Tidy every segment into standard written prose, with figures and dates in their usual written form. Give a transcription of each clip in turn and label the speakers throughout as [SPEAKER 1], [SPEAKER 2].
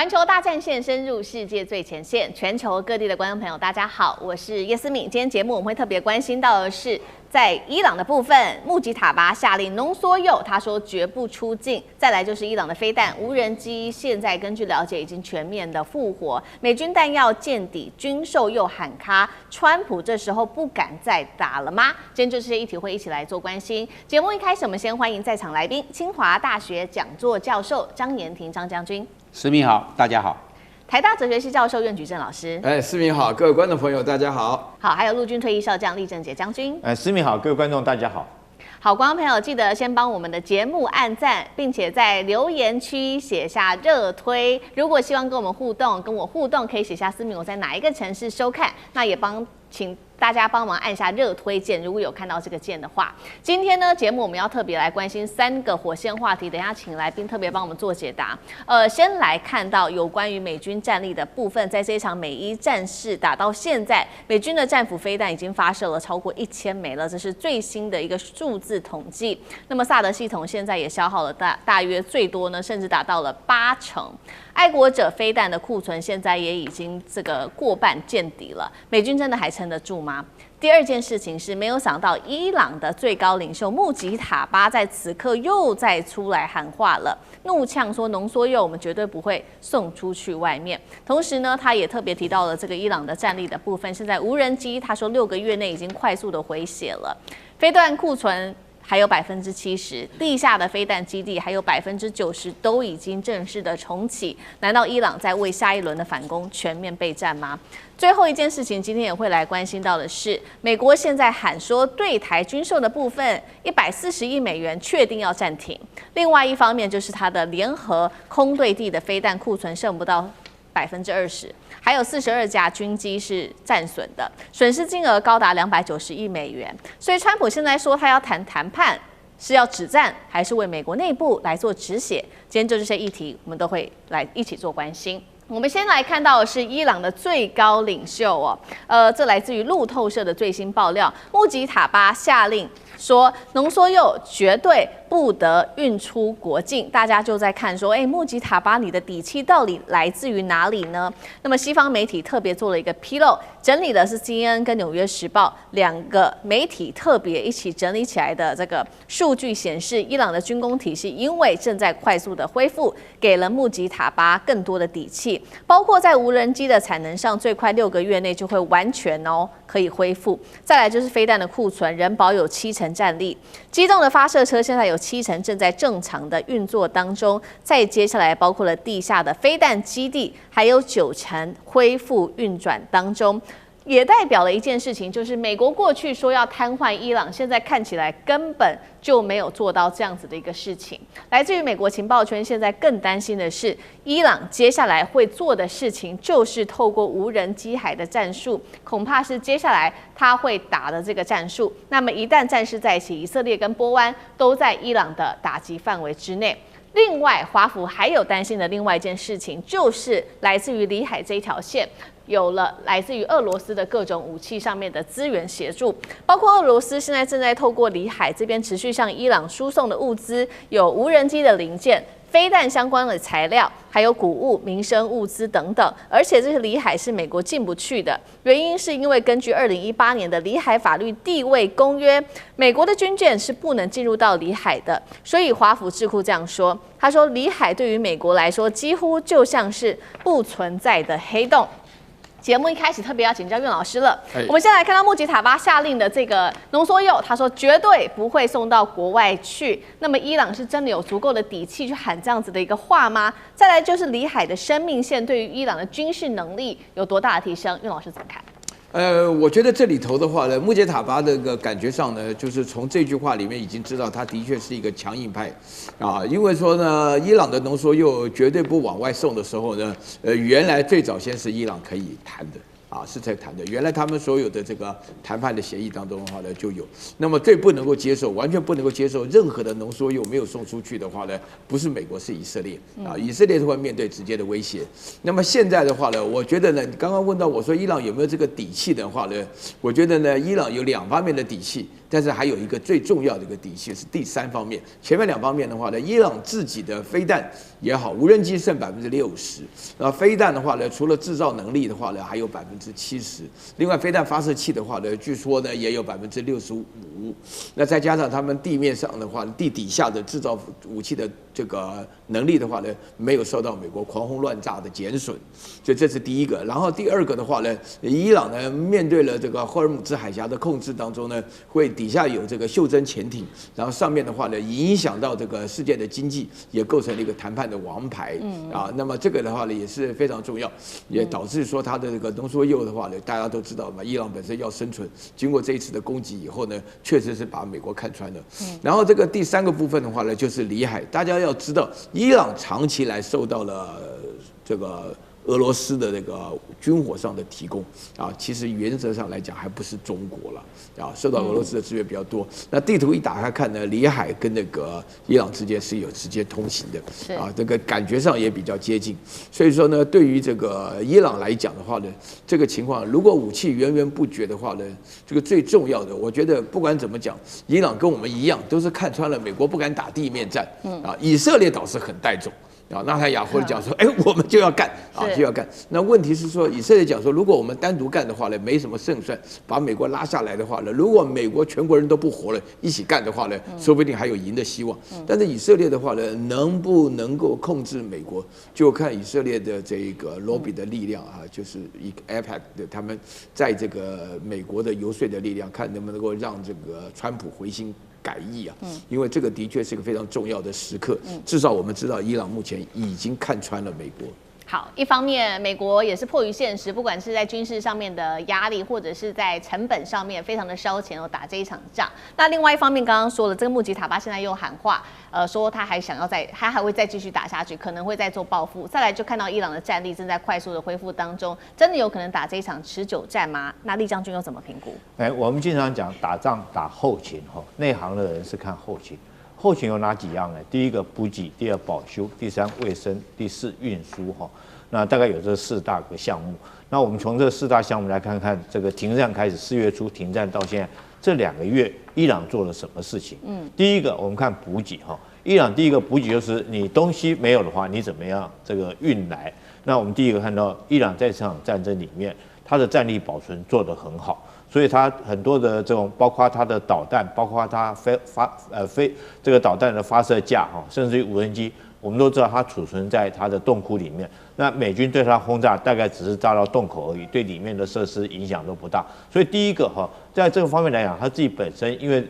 [SPEAKER 1] 環球大戰線深入世界最前線，全球各地的觀眾朋友，大家好，我是葉思敏。今天節目我們會特別關心到的是，在伊朗的部分，穆吉塔巴下令濃縮鈾，他說絕不出境。再來就是伊朗的飛彈、無人機，現在根據了解已經全面的復活，美軍彈藥見底，軍售又喊卡，川普這時候不敢再打了嗎？今天就這些議題會一起來做關心。節目一開始，我們先歡迎在場來賓，清華大學講座教授張延廷張將軍。思敏好，大家好。台大哲學系教授苑舉正老師，
[SPEAKER 2] 思敏好，各位觀眾朋友大家好。
[SPEAKER 1] 好，還有陸軍退役少將厲正傑將軍，
[SPEAKER 3] 思敏好，各位觀眾大家好。
[SPEAKER 1] 好，觀眾朋友記得先幫我們的節目按讚，並且在留言區寫下熱推。如果希望跟我們互動，跟我互動可以寫下思敏我在哪一個城市收看，那也請大家幫忙按下熱推鍵，如果有看到這個鍵的話。今天呢，節目我們要特別來關心3個火線話題，等一下請來賓特別幫我們做解答。先來看到有關於美軍戰力的部分，在這一場美伊戰事打到現在，美軍的戰斧飛彈已經發射了超過1000枚了，這是最新的一個數字統計。那麼薩德系統現在也消耗了大約最多呢，甚至達到了80%。愛國者飛彈的庫存現在也已經這個過半見底了，美軍真的還撐得住嗎？第二件事情是，沒有想到伊朗的最高領袖穆吉塔巴在此刻又再出來喊話了，怒嗆說濃縮鈾我們絕對不會送出去外面。同時呢，他也特別提到了這個伊朗的戰力的部分，現在無人機他說6個月內已經快速的回血了，飛彈庫存還有70%，地下的飛彈基地還有90%都已經正式的重啟。難道伊朗在為下一輪的反攻全面備戰嗎？最後一件事情，今天也會來關心到的是，美國現在喊說對台軍售的部分140億美元確定要暫停。另外一方面就是它的聯合空對地的飛彈庫存剩不到20%，還有42架軍機是戰損的，損失金額高達290億美元。所以川普現在說他要談判，是要止戰，還是為美國內部來做止血？今天就這些議題，我們都會來一起做關心。我們先來看到的是伊朗的最高領袖這來自於路透社的最新爆料，穆吉塔巴下令說濃縮鈾絕對不得運出國境。大家就在看說，穆吉塔巴你的底氣到底來自於哪裡呢？那麼西方媒體特別做了一個披露，整理的是 CNN 跟紐約時報2個媒體特別一起整理起來的這個數據顯示，伊朗的軍工體系因為正在快速的恢復，給了穆吉塔巴更多的底氣，包括在無人機的產能上，最快6個月內就會完全可以恢復。再來就是飛彈的庫存仍保有70%戰力，機動的發射車現在有70%正在正常的運作當中。再接下來包括了地下的飛彈基地，還有90%恢復運轉當中。也代表了一件事情，就是美國過去說要癱瘓伊朗，現在看起來根本就沒有做到這樣子的一個事情。來自於美國情報圈，現在更擔心的是，伊朗接下來會做的事情就是透過無人機海的戰術，恐怕是接下來他會打的這個戰術。那麼一旦戰事再起，以色列跟波灣都在伊朗的打擊範圍之內。另外，華府還有擔心的另外一件事情，就是來自於里海這一條線，有了來自於俄羅斯的各種武器上面的資源協助，包括俄羅斯現在正在透過里海這邊持續向伊朗輸送的物資，有無人機的零件、飛彈相關的材料，還有穀物、民生物資等等。而且這些里海是美國進不去的，原因是因為根據2018年的里海法律地位公約，美國的軍艦是不能進入到里海的。所以華府智庫這樣說，他說里海對於美國來說幾乎就像是不存在的黑洞。節目一開始特別要請教苑老師了。我們先來看到穆吉塔巴下令的這個濃縮鈾，他說絕對不會送到國外去。那麼伊朗是真的有足夠的底氣去喊這樣子的一個話嗎？再來就是里海的生命線對於伊朗的軍事能力有多大的提升？苑老師怎麼看？
[SPEAKER 2] 我覺得這裡頭的話呢，穆吉塔巴的個感覺上呢，就是從這句話裡面已經知道他的確是一個強硬派啊，因為說呢，伊朗的濃縮鈾絕對不往外送的時候呢，原來最早先是伊朗可以談的。是在談的。原來他們所有的這個談判的協議當中的話呢，就有。那麼最不能夠接受，完全不能夠接受任何的濃縮鈾沒有送出去的話呢，不是美國，是以色列以色列會面對直接的威脅。那麼現在的話呢，我覺得呢，你剛剛問到我說伊朗有沒有這個底氣的話呢，我覺得呢，伊朗有2方面的底氣。但是還有一個最重要的一個底氣是第3方面。前面2方面的話呢，伊朗自己的飛彈也好，無人機剩60%，飛彈的話呢，除了制造能力的話呢，還有70%。另外，飛彈發射器的話呢，據說呢也有65%。那再加上他們地面上的話，地底下的制造武器的這個能力的話呢，沒有受到美國狂轟亂炸的減損，所以這是第一個。然後第2個的話呢，伊朗呢面對了這個霍爾木茲海峽的控制當中呢，會底下有這個袖珍潛艇，然後上面的話呢，影響到這個世界的經濟，也構成了一個談判的王牌啊。那麼這個的話呢也是非常重要，也導致說它的這個濃縮鈾的話呢，大家都知道嘛，伊朗本身要生存，經過這一次的攻擊以後呢，確實是把美國看穿了。然後這個第3個部分的話呢，就是裡海，大家要知道，伊朗長期來受到了這個俄羅斯的那個軍火上的提供啊，其實原則上來講還不是中國了啊，受到俄羅斯的資源比較多。那地圖一打開看呢，裡海跟那個伊朗之間是有直接通行的啊，這個感覺上也比較接近。所以說呢，對於這個伊朗來講的話呢，這個情況如果武器源源不絕的話呢，這個最重要的，我覺得不管怎麼講，伊朗跟我們一樣，都是看穿了美國不敢打地面戰啊，以色列倒是很帶種。啊，納坦雅胡講說，我們就要幹啊，就要幹。那問題是說，以色列講說，如果我們單獨幹的話呢，沒什麼勝算；把美國拉下來的話呢，如果美國全國人都不活了，一起幹的話呢，說不定還有贏的希望。但是以色列的話呢，能不能夠控制美國，就看以色列的這個 lobby 的力量啊，就是以 AIPAC 的他們在這個美國的游說的力量，看能不能夠讓這個川普回心改意啊，因為這個的確是一個非常重要的時刻。至少我們知道，伊朗目前已經看穿了美國。
[SPEAKER 1] 好，一方面美國也是迫於現實，不管是在軍事上面的壓力，或者是在成本上面，非常的燒錢打這一場仗。那另外一方面，剛刚說了，這個穆吉塔巴現在又喊話，說他還會再繼續打下去，可能會再做報復。再來就看到伊朗的戰力正在快速的恢復當中，真的有可能打這一場持久戰嗎？那酈將軍又怎麼評估？
[SPEAKER 3] 我們經常講打仗打後勤，內行的人是看後勤。後勤有哪幾樣呢？第一個補給，第2保修，第3衛生，第4運輸哈。那大概有這4大個項目。那我們從這4大項目來看看，這個停戰開始4月初停戰到現在這2個月，伊朗做了什麼事情？第一個我們看補給哈，伊朗第一個補給就是你東西沒有的話，你怎麼樣這個運來？那我們第一個看到伊朗在這場戰爭裡面，它的戰力保存做得很好。所以它很多的這種，包括它的導彈，包括它這個導彈的發射架哈，甚至於無人機，我們都知道它儲存在它的洞窟裡面。那美軍對它轟炸大概只是炸到洞口而已，對裡面的設施影響都不大。所以第一個哈，在這個方面來講，它自己本身因為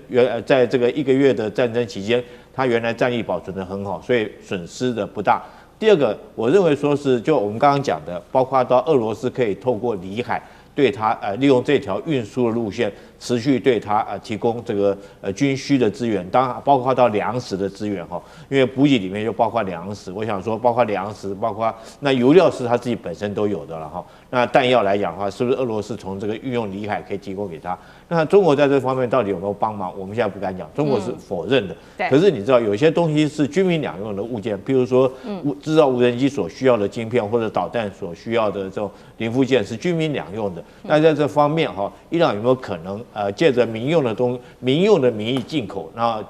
[SPEAKER 3] 在這個1個月的戰爭期間，它原來戰力保存得很好，所以損失的不大。第二個，我認為說是就我們剛剛講的，包括到俄羅斯可以透過裡海。對它利用這條運輸的路線，持續對它提供這個軍需的資源，當然包括到糧食的資源哈，因為補給裡面就包括糧食，我想說包括糧食，包括那油料是它自己本身都有的了哈。那彈藥來講的話，是不是俄羅斯從這個運用裡海可以提供給他？那中國在這方面到底有沒有幫忙？我們現在不敢講，中國是否認的。可是你知道有些東西是軍民兩用的物件，譬如說製造無人機所需要的晶片或者導彈所需要的這種零部件是軍民兩用的。那在這方面哈，伊朗有沒有可能借着民用的名義進口，然後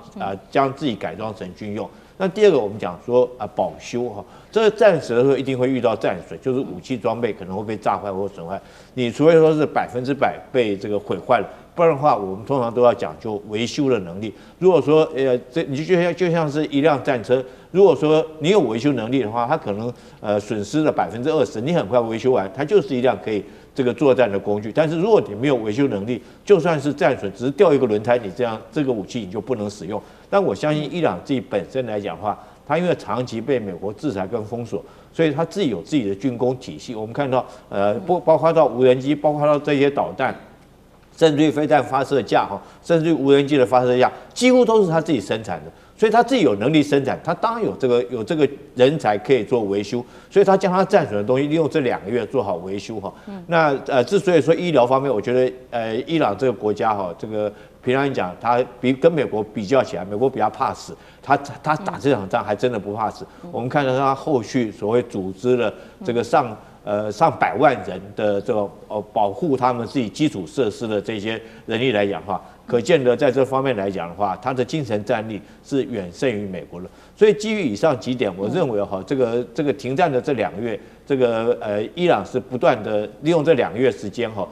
[SPEAKER 3] 將自己改裝成軍用？那第二個我們講說保修哈，這個戰時的時候一定會遇到戰損，就是武器裝備可能會被炸壞或損壞。你除非說是100%被這個毀壞了，不然的話我們通常都要講究維修的能力。如果說你就像是一輛戰車，如果說你有維修能力的話，它可能損失了20%，你很快維修完，它就是一輛可以這個作戰的工具。但是如果你沒有維修能力，就算是戰損，只是掉一個輪胎，你這個武器你就不能使用。但我相信伊朗自己本身來講的話，它因為長期被美國制裁跟封鎖，所以它自己有自己的軍工體系。我們看到包括到無人機，包括到這些導彈，甚至於飛彈發射架哈，甚至於無人機的發射架，幾乎都是它自己生產的。所以他自己有能力生產，他當然有這個人才可以做維修，所以他將他戰損的東西利用這2個月做好維修哈。那之所以說醫療方面，我覺得伊朗這個國家哈，這個平常講，他跟美國比較起來，美國比較怕死，他打這場仗還真的不怕死。我們看到他後續所謂組織了這個上百萬人的這個保護他們自己基礎設施的這些人力來講的話，可見得在這方面來講的話，它的精神戰力是遠勝於美國的。所以基於以上幾點，我認為哈，這個停戰的這2個月，伊朗是不斷的利用這2個月時間哈。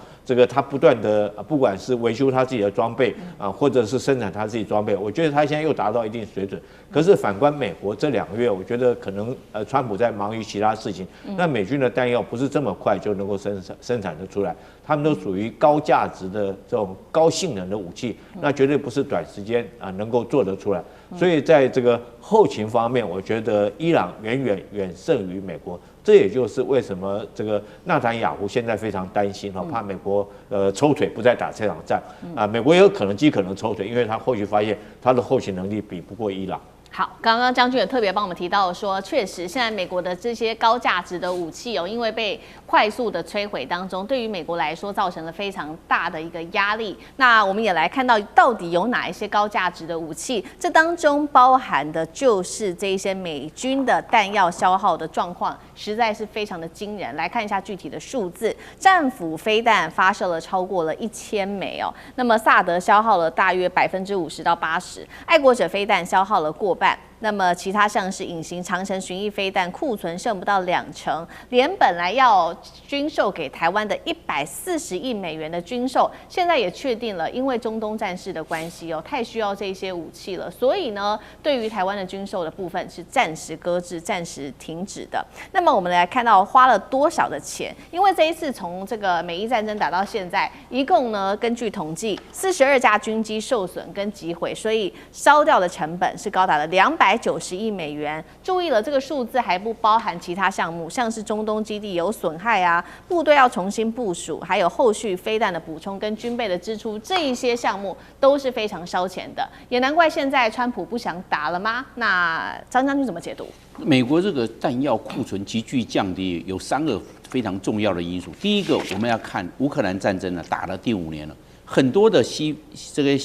[SPEAKER 3] 他不斷的不管是維修他自己的裝備啊，或者是生產他自己裝備，我覺得他现在又達到一定水準。可是反觀美國這2個月，我覺得可能川普在忙於其他事情，那美軍的彈藥不是這麼快就能夠生產得出來，他們都屬於高價值的這種高性能的武器，那絕對不是短時間能夠做得出來。所以在這個後勤方面，我覺得伊朗遠勝於美國。這也就是為什麼這個納坦雅胡現在非常擔心哈，怕美國抽腿不再打這場戰啊，美國也有可能極可能抽腿，因為他後續發現他的後勤能力比不過伊朗。
[SPEAKER 1] 好，剛剛將軍也特別幫我們提到說，確實現在美國的這些高價值的武器因為被快速的摧毀當中，對於美國來說造成了非常大的一個壓力。那我們也來看到到底有哪一些高價值的武器，這當中包含的就是這一些美軍的彈藥消耗的狀況，實在是非常的驚人。來看一下具體的數字，戰斧飛彈發射了超過了1000枚那麼薩德消耗了大約50%到80%，愛國者飛彈消耗了過半。那麼其他像是隱形長程巡弋飛彈庫存剩不到20%，連本來要軍售給台灣的140億美元的軍售，現在也確定了，因為中東戰事的關係太需要這些武器了，所以呢，對於台灣的軍售的部分是暫時擱置、暫時停止的。那麼我們來看到花了多少的錢，因為這一次從這個美伊戰爭打到現在，一共呢根據統計，42架軍機受損跟擊毀，所以燒掉的成本是高達了290億美元。注意了，這個數字還不包含其他項目，像是中東基地有損害啊，部隊要重新部署，還有後續飛彈的補充跟軍備的支出，這一些項目都是非常燒錢的。也難怪現在川普不想打了嗎？那張將軍怎麼解讀？
[SPEAKER 4] 美國這個彈藥庫存急劇降低，有3個非常重要的因素。第一個，我們要看烏克蘭戰爭呢，打了第5年了，很多的西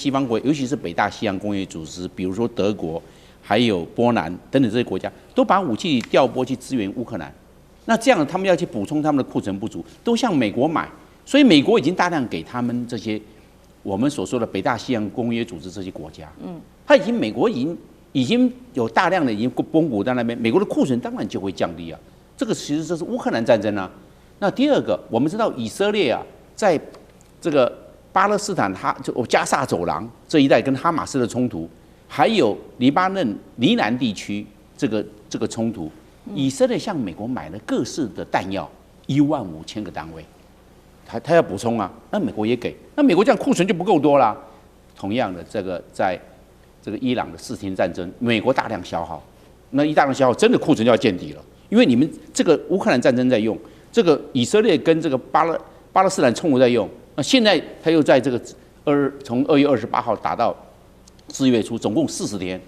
[SPEAKER 4] 方國，尤其是北大西洋工業組織，比如說德國，還有波蘭等等這些國家，都把武器調撥去支援烏克蘭。那這樣他們要去補充他們的庫存不足，都向美國買，所以美國已經大量給他們這些我們所說的北大西洋工業組織這些国家，美國已經有大量的已經绷谷在那邊，美國的庫存當然就會降低啊。這個其實這是烏克蘭戰爭啊。那第二個，我們知道以色列啊，在這個巴勒斯坦加薩走廊這一帶跟哈馬斯的衝突，還有黎巴嫩黎南地區這個衝突，以色列向美國買了各式的彈藥15000個單位，他要補充啊，那美國也給，那美國這樣庫存就不夠多啦。同樣的，在這個伊朗的4天戰爭，美國大量消耗，那一大量消耗，真的庫存就要見底了。因為你們這個烏克蘭戰爭在用，這個以色列跟這個巴勒斯坦冲突在用，那現在他又在這個從2月28號打到4月初，總共40天，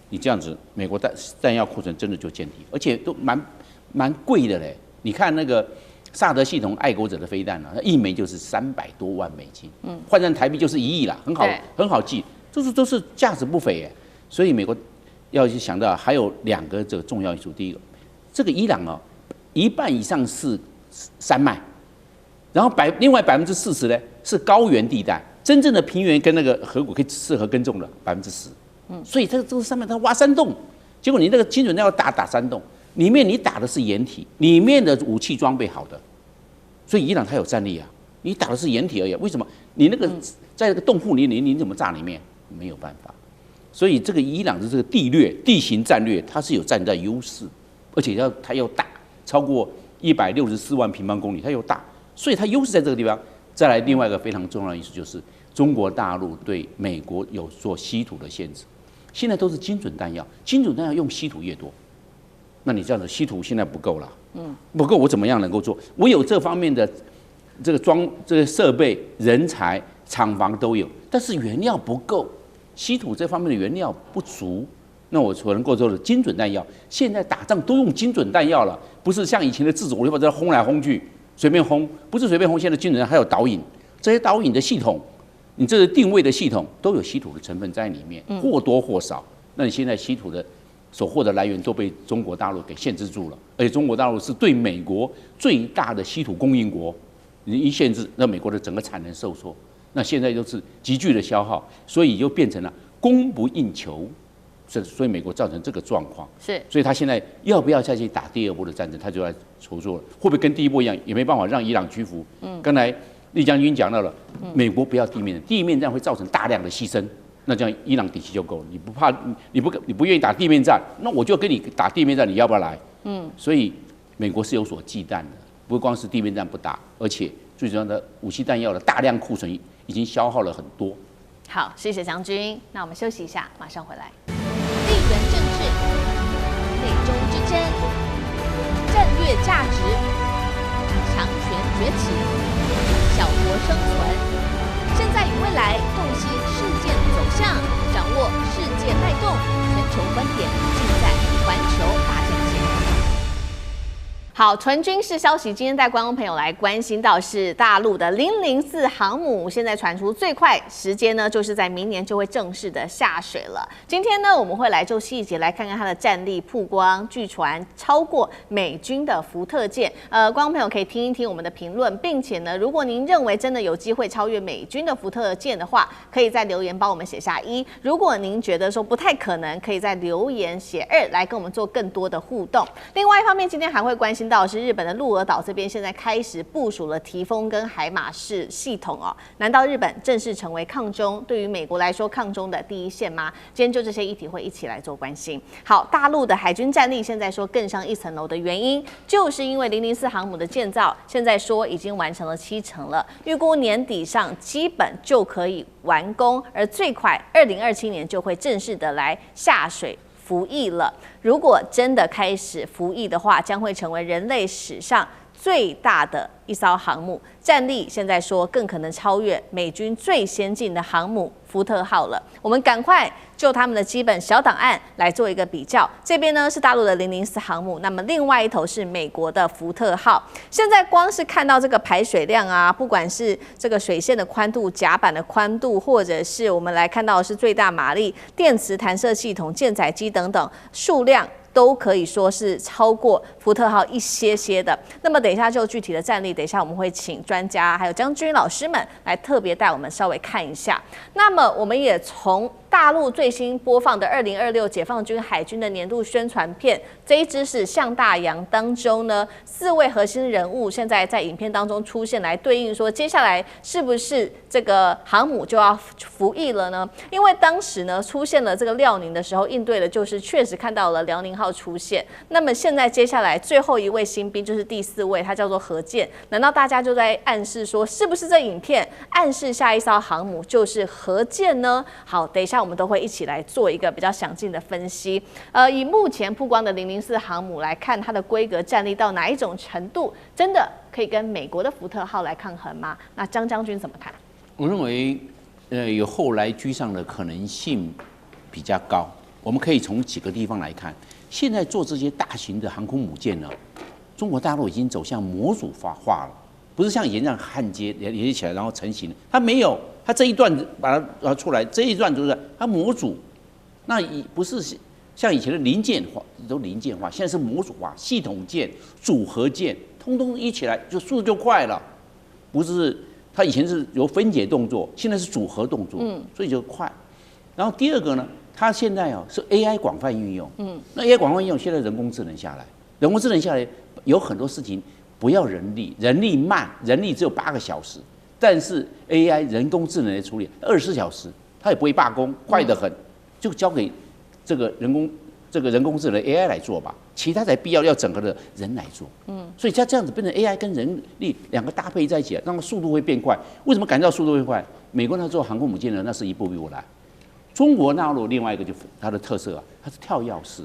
[SPEAKER 4] 你這樣子，美國彈藥庫存真的就見底，而且都蠻貴的嘞。你看那個薩德系統愛國者的飛彈啊，一枚就是300多萬美金，換成台幣就是1億啦，很好記。都是價值不菲耶，所以美國要去想到還有2個這個重要因素。第一個，這個伊朗一半以上是山脈，然後另外40%呢是高原地帶，真正的平原跟那個河谷可以適合耕種的10%。所以這個上面它挖山洞，結果你那個精準彈藥打山洞，裡面你打的是掩體，裡面的武器裝備好的，所以伊朗它有戰力啊。你打的是掩體而已，為什麼？你那個在那個洞窟裡，你怎麼炸裡面？沒有辦法，所以這個伊朗的這個地形戰略，它是有戰略優勢，而且它又大，超過164萬平方公里，它又大，所以它優勢在這個地方。再來另外一個非常重要的因素就是中國大陸對美國有做稀土的限制，現在都是精準彈藥，精準彈藥用稀土越多，那你這樣子稀土現在不夠了，不夠我怎麼樣能夠做？我有這方面的這個設備、人才、廠房都有，但是原料不夠。稀土這方面的原料不足，那我所能夠做的精準彈藥，現在打仗都用精準彈药了，不是像以前的自主火力把這轟來轟去，隨便轟，不是隨便轟。現在精準彈還有導引，這些導引的系統，你這個定位的系統都有稀土的成分在裡面，或多或少。那你現在稀土的所獲的來源都被中國大陸給限制住了，而且中國大陸是对美國最大的稀土供應國，你一限制，那美国的整個產能受挫，那現在就是急劇的消耗，所以就变成了供不應求，所以美國造成這個狀況。
[SPEAKER 1] 是，
[SPEAKER 4] 所以他現在要不要再去打第二波的戰爭，他就在籌措了，會不會跟第一波一樣，也沒辦法讓伊朗屈服。剛才厲將軍講到了，美國不要地面戰會造成大量的犧牲。那這樣伊朗底氣就夠了，你不怕，你不願意打地面戰，那我就跟你打地面戰，你要不要来？所以美國是有所忌惮的，不光是地面戰不打，而且最重要的武器彈藥的大量庫存已經消耗了很多。
[SPEAKER 1] 好，謝謝將軍。那我們休息一下，馬上回来。
[SPEAKER 5] 地缘政治、美中之爭、戰略價值、強權崛起、小國生存。現在與未來，洞悉事件走向，掌握世界脈動，全球觀點，盡在環球大戰線。
[SPEAKER 1] 好，纯軍事消息，今天帶觀眾朋友來關心到是大陸的004航母，現在傳出最快時間呢，就是在明年就會正式的下水了。今天呢，我們會來就細節來看看它的戰力曝光，據傳超過美軍的福特艦。觀眾朋友可以聽一聽我們的評論，並且呢，如果您認為真的有機會超越美軍的福特艦的話，可以在留言幫我們寫下1。如果您覺得說不太可能，可以在留言寫2，來跟我們做更多的互動。另外一方面，今天還會關心到是日本的鹿兒島這邊現在開始部署了提豐跟海馬式系統哦，難道日本正式成為抗中對於美國來說抗中的第一線嗎？今天就這些議題會一起來做關心。好，大陸的海軍戰力現在說更上一層樓的原因，就是因為004航母的建造現在說已經完成了70%了，預估年底上基本就可以完工，而最快2027年就會正式的來下水服役了。如果真的開始服役的話，將會成為人類史上最大的一艘航母，戰力現在說更可能超越美軍最先進的航母福特號了。我們趕快就他們的基本小檔案來做一個比較。這邊呢是大陸的004航母，那麼另外一頭是美國的福特號。現在光是看到這個排水量啊，不管是這個水線的寬度、甲板的寬度，或者是我們來看到的是最大馬力、電磁彈射系統、艦載機等等數量，都可以說是超過福特號一些的。那麼等一下就具體的戰力，等一下我們會請專家還有將軍老師們來特別帶我們稍微看一下。那麼我們也從大陸最新播放的2026解放軍海軍的年度宣傳片，這一支是向大洋當中呢，4位核心人物現在在影片當中出現，來對應說接下來是不是這個航母就要服役了呢？因為當時呢出現了這個遼寧的時候，應對的就是確實看到了遼寧號出現。那麼現在接下來最後一位新兵就是第4位，他叫做何健。難道大家就在暗示說，是不是這影片暗示下一艘航母就是何健呢？好，等一下我們都會一起來做一個比較詳盡的分析。以目前曝光的004航母來看，它的規格戰力到哪一種程度，真的可以跟美國的福特號來抗衡嗎？那張將軍怎麼看？
[SPEAKER 4] 我認為，有後來居上的可能性比較高。我们可以從幾個地方來看，現在做這些大型的航空母艦呢，中國大陸已經走向模組化了，不是像以前這樣焊接連接起來然後成型，它沒有，它這一段把它出來，這一段就是它模組，那不是像以前的零件化，都零件化，現在是模組化，系統艦、組合艦，通通一起來就速度就快了，不是它以前是有分解動作，現在是組合動作，所以就快。然後第二個呢，它現在是 AI 廣泛運用，那 AI 廣泛運用，現在人工智能下來，人工智能下來有很多事情不要人力，人力慢，人力只有8個小時，但是 AI 人工智能來處理24小時，它也不會罷工，快得很，就交給這個人工智能 AI 來做吧，其他才必要整合的人來做，所以它這樣子變成 AI 跟人力兩個搭配在一起，那麼速度會變快。為什麼感覺到速度會快？美國那做航空母艦呢，那是一步一步來。中國大陸另外一個就它的特色啊，它是跳躍式。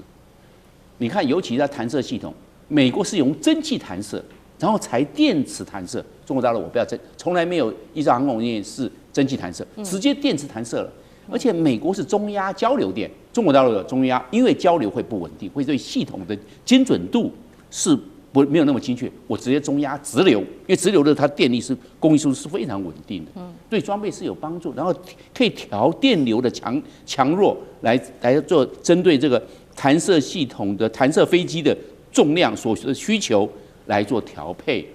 [SPEAKER 4] 你看，尤其在彈射系統，美國是用蒸汽彈射，然後才電磁彈射。中國大陸我不要從來沒有一艘航空母艦是蒸汽彈射，直接電磁彈射了。而且美國是中壓交流電，中國大陸有中壓，因為交流會不穩定，會對系統的精準度是沒有那麼精確，我直接中壓直流，因為直流的它電力是供應速度是非常穩定的，對裝備是有幫助，然後可以調電流的強弱來做針對这個彈射系統的彈射飛機的重量所需求來做調配，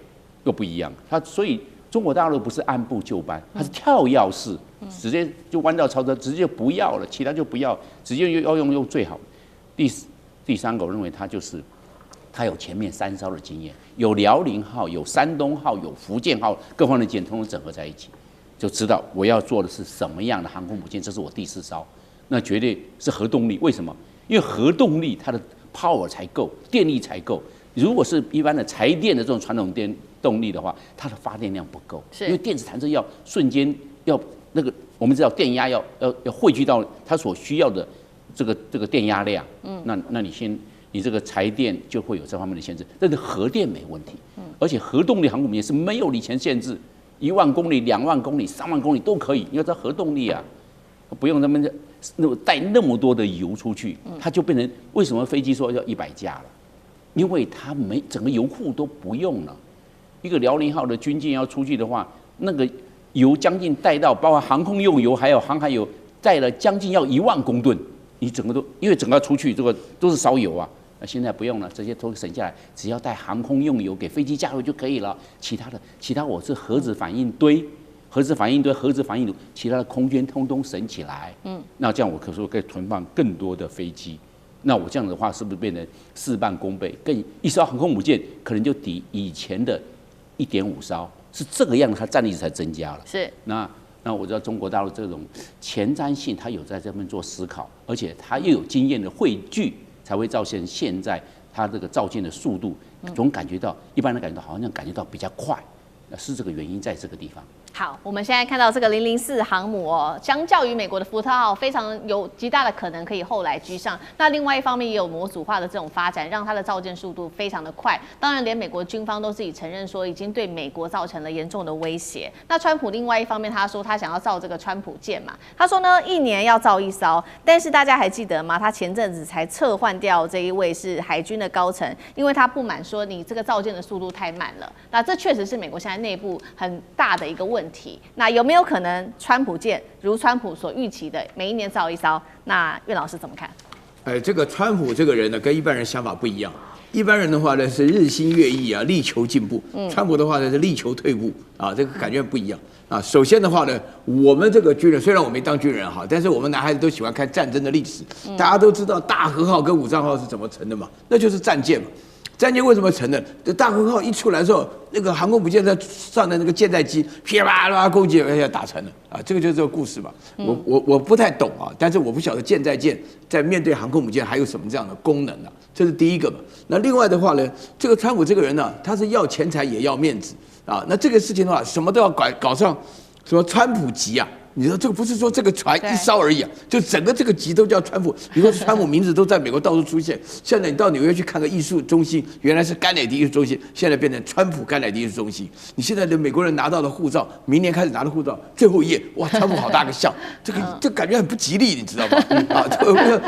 [SPEAKER 4] 又不一樣。它所以中國大陸不是按部就班，它是跳躍式，直接就彎道超車，直接就不要了，其他就不要，直接要用最好。第三個，我認為它有前面3艘的經驗，有遼寧號，有山東號，有福建號，各方的艦通通整合在一起，就知道我要做的是什麼樣的航空母艦。這是我第4艘，那絕對是核動力。為什麼？因為核動力它的 power 才夠，電力才夠。如果是一般的柴電的這種傳統動力的話，它的發電量不夠，因為電子彈射要瞬間要那個，我們知道電壓要匯聚到它所需要的這個電壓量。那你這個柴電就會有這方面的限制，但是核電沒問題。而且核動力航空母艦是沒有里程限制，1萬公里、2萬公里、3萬公里都可以，因为它核動力啊，不用帶那麼多的油出去，它就變成為什麼飛機說要100架了？因為它整個油庫都不用了。一個遼寧號的軍艦要出去的話，那個油將近帶到，包括航空用油還有航海油，帶了將近要1萬公噸。你整個都因為整個要出去，這個都是燒油啊。那現在不用了，這些都省下來，只要帶航空用油給飛機加油就可以了。其他我是核子反應堆、核子反應爐，其他的空間通通省起來。那這樣我可說可以存放更多的飛機。那我這樣的話是不是變成事半功倍？一艘航空母艦可能就抵以前的1.5艘，是這個樣子，它戰力才增加了。
[SPEAKER 1] 是。
[SPEAKER 4] 那我知道中國大陸這種前瞻性，它有在這邊做思考，而且它又有經驗的匯聚，才會造成現在它這個造艦的速度，總感覺到一般人感覺到好像感覺到比較快，是這個原因在這個地方。
[SPEAKER 1] 好，我們現在看到這個004航母哦，相較於美國的福特號，非常有極大的可能可以後來居上。那另外一方面也有模組化的這種發展，讓它的造艦速度非常的快。當然，連美國軍方都自己承認說，已經對美國造成了嚴重的威脅。那川普另外一方面，他說他想要造這個川普艦嘛，他說呢，1年要造1艘。但是大家還記得嗎？他前陣子才撤換掉這一位是海軍的高層，因為他不滿說你這個造艦的速度太慢了。那這確實是美國現在內部很大的一個問題。那有沒有可能川普艦如川普所預期的每1年造1艘？那苑老師怎麼看？
[SPEAKER 2] 這個川普這個人呢，跟一般人想法不一樣。一般人的話呢是日新月異啊，力求進步。川普的話呢是力求退步啊，這個感覺不一樣啊。首先的話呢，我們這個軍人，雖然我沒當軍人哈，但是我們男孩子都喜歡看戰爭的歷史。大家都知道大和號跟武藏號是怎麼成的嘛，那就是戰艦嘛。戰艦為什麼成的？這大和號一出來的時候，那個航空母艦在上的那個艦載機噼里啪啦攻擊，而且打沉了啊！這個就是這個故事吧。我不太懂啊，但是我不曉得艦載艦在面對航空母艦還有什麼這樣的功能啊？這是第一個嘛。那另外的話呢，這個川普這個人呢，他是要錢財也要面子啊。那這個事情的話，什麼都要搞上什麼川普級啊？你說這個不是說這個船1艘而已啊，就整個這個級都叫川普。比如說川普名字都在美國到處出現。現在你到紐約去看個藝術中心，原來是甘乃迪藝術中心，現在變成川普甘乃迪藝術中心。你現在的美國人拿到的護照，明年開始拿的護照，最後一頁，哇，川普好大個像，這感覺很不吉利，你知道嗎？啊，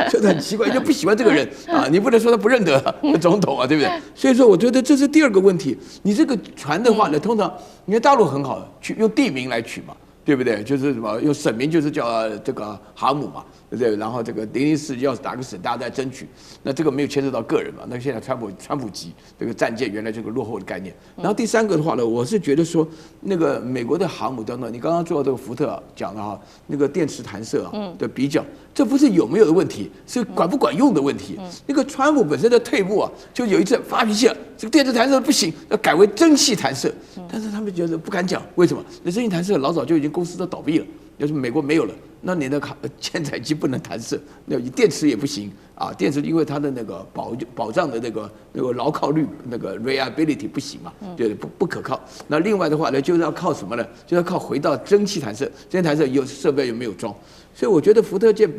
[SPEAKER 2] 這很奇怪，就不喜歡這個人啊，你不能說他不認得總統啊，對不對？所以說，我覺得這是第二個問題。你這個船的話呢，通常你看大陸很好，取用地名來取嘛。對不對？就是什麼用省名，就是叫這個航母嘛，對不對？然後這個004要是哪個省，大家在爭取，那這個沒有牽涉到個人嘛。那現在川普級這個戰艦原來這個落後的概念。然後第三個的話呢，我是覺得說那個美國的航母等等，你剛剛做這個福特講的哈，那個電磁彈射的比較，這不是有沒有的問題，是管不管用的問題。那個川普本身的退步啊，就有一次發脾氣了，這個電磁彈射不行，要改為蒸汽彈射，但是他們覺得不敢講，為什麼？那蒸汽彈射老早就已經公司都倒閉了，要是美國沒有了，那你的艦載機不能彈射，那電池也不行啊，電池因為它的那個保障的那個牢靠率，那個 reliability 不行嘛，就是不可靠。那另外的話呢，就是要靠什麼呢？就要靠回到蒸汽彈射，蒸汽彈射有設備有沒有裝？所以我覺得福特艦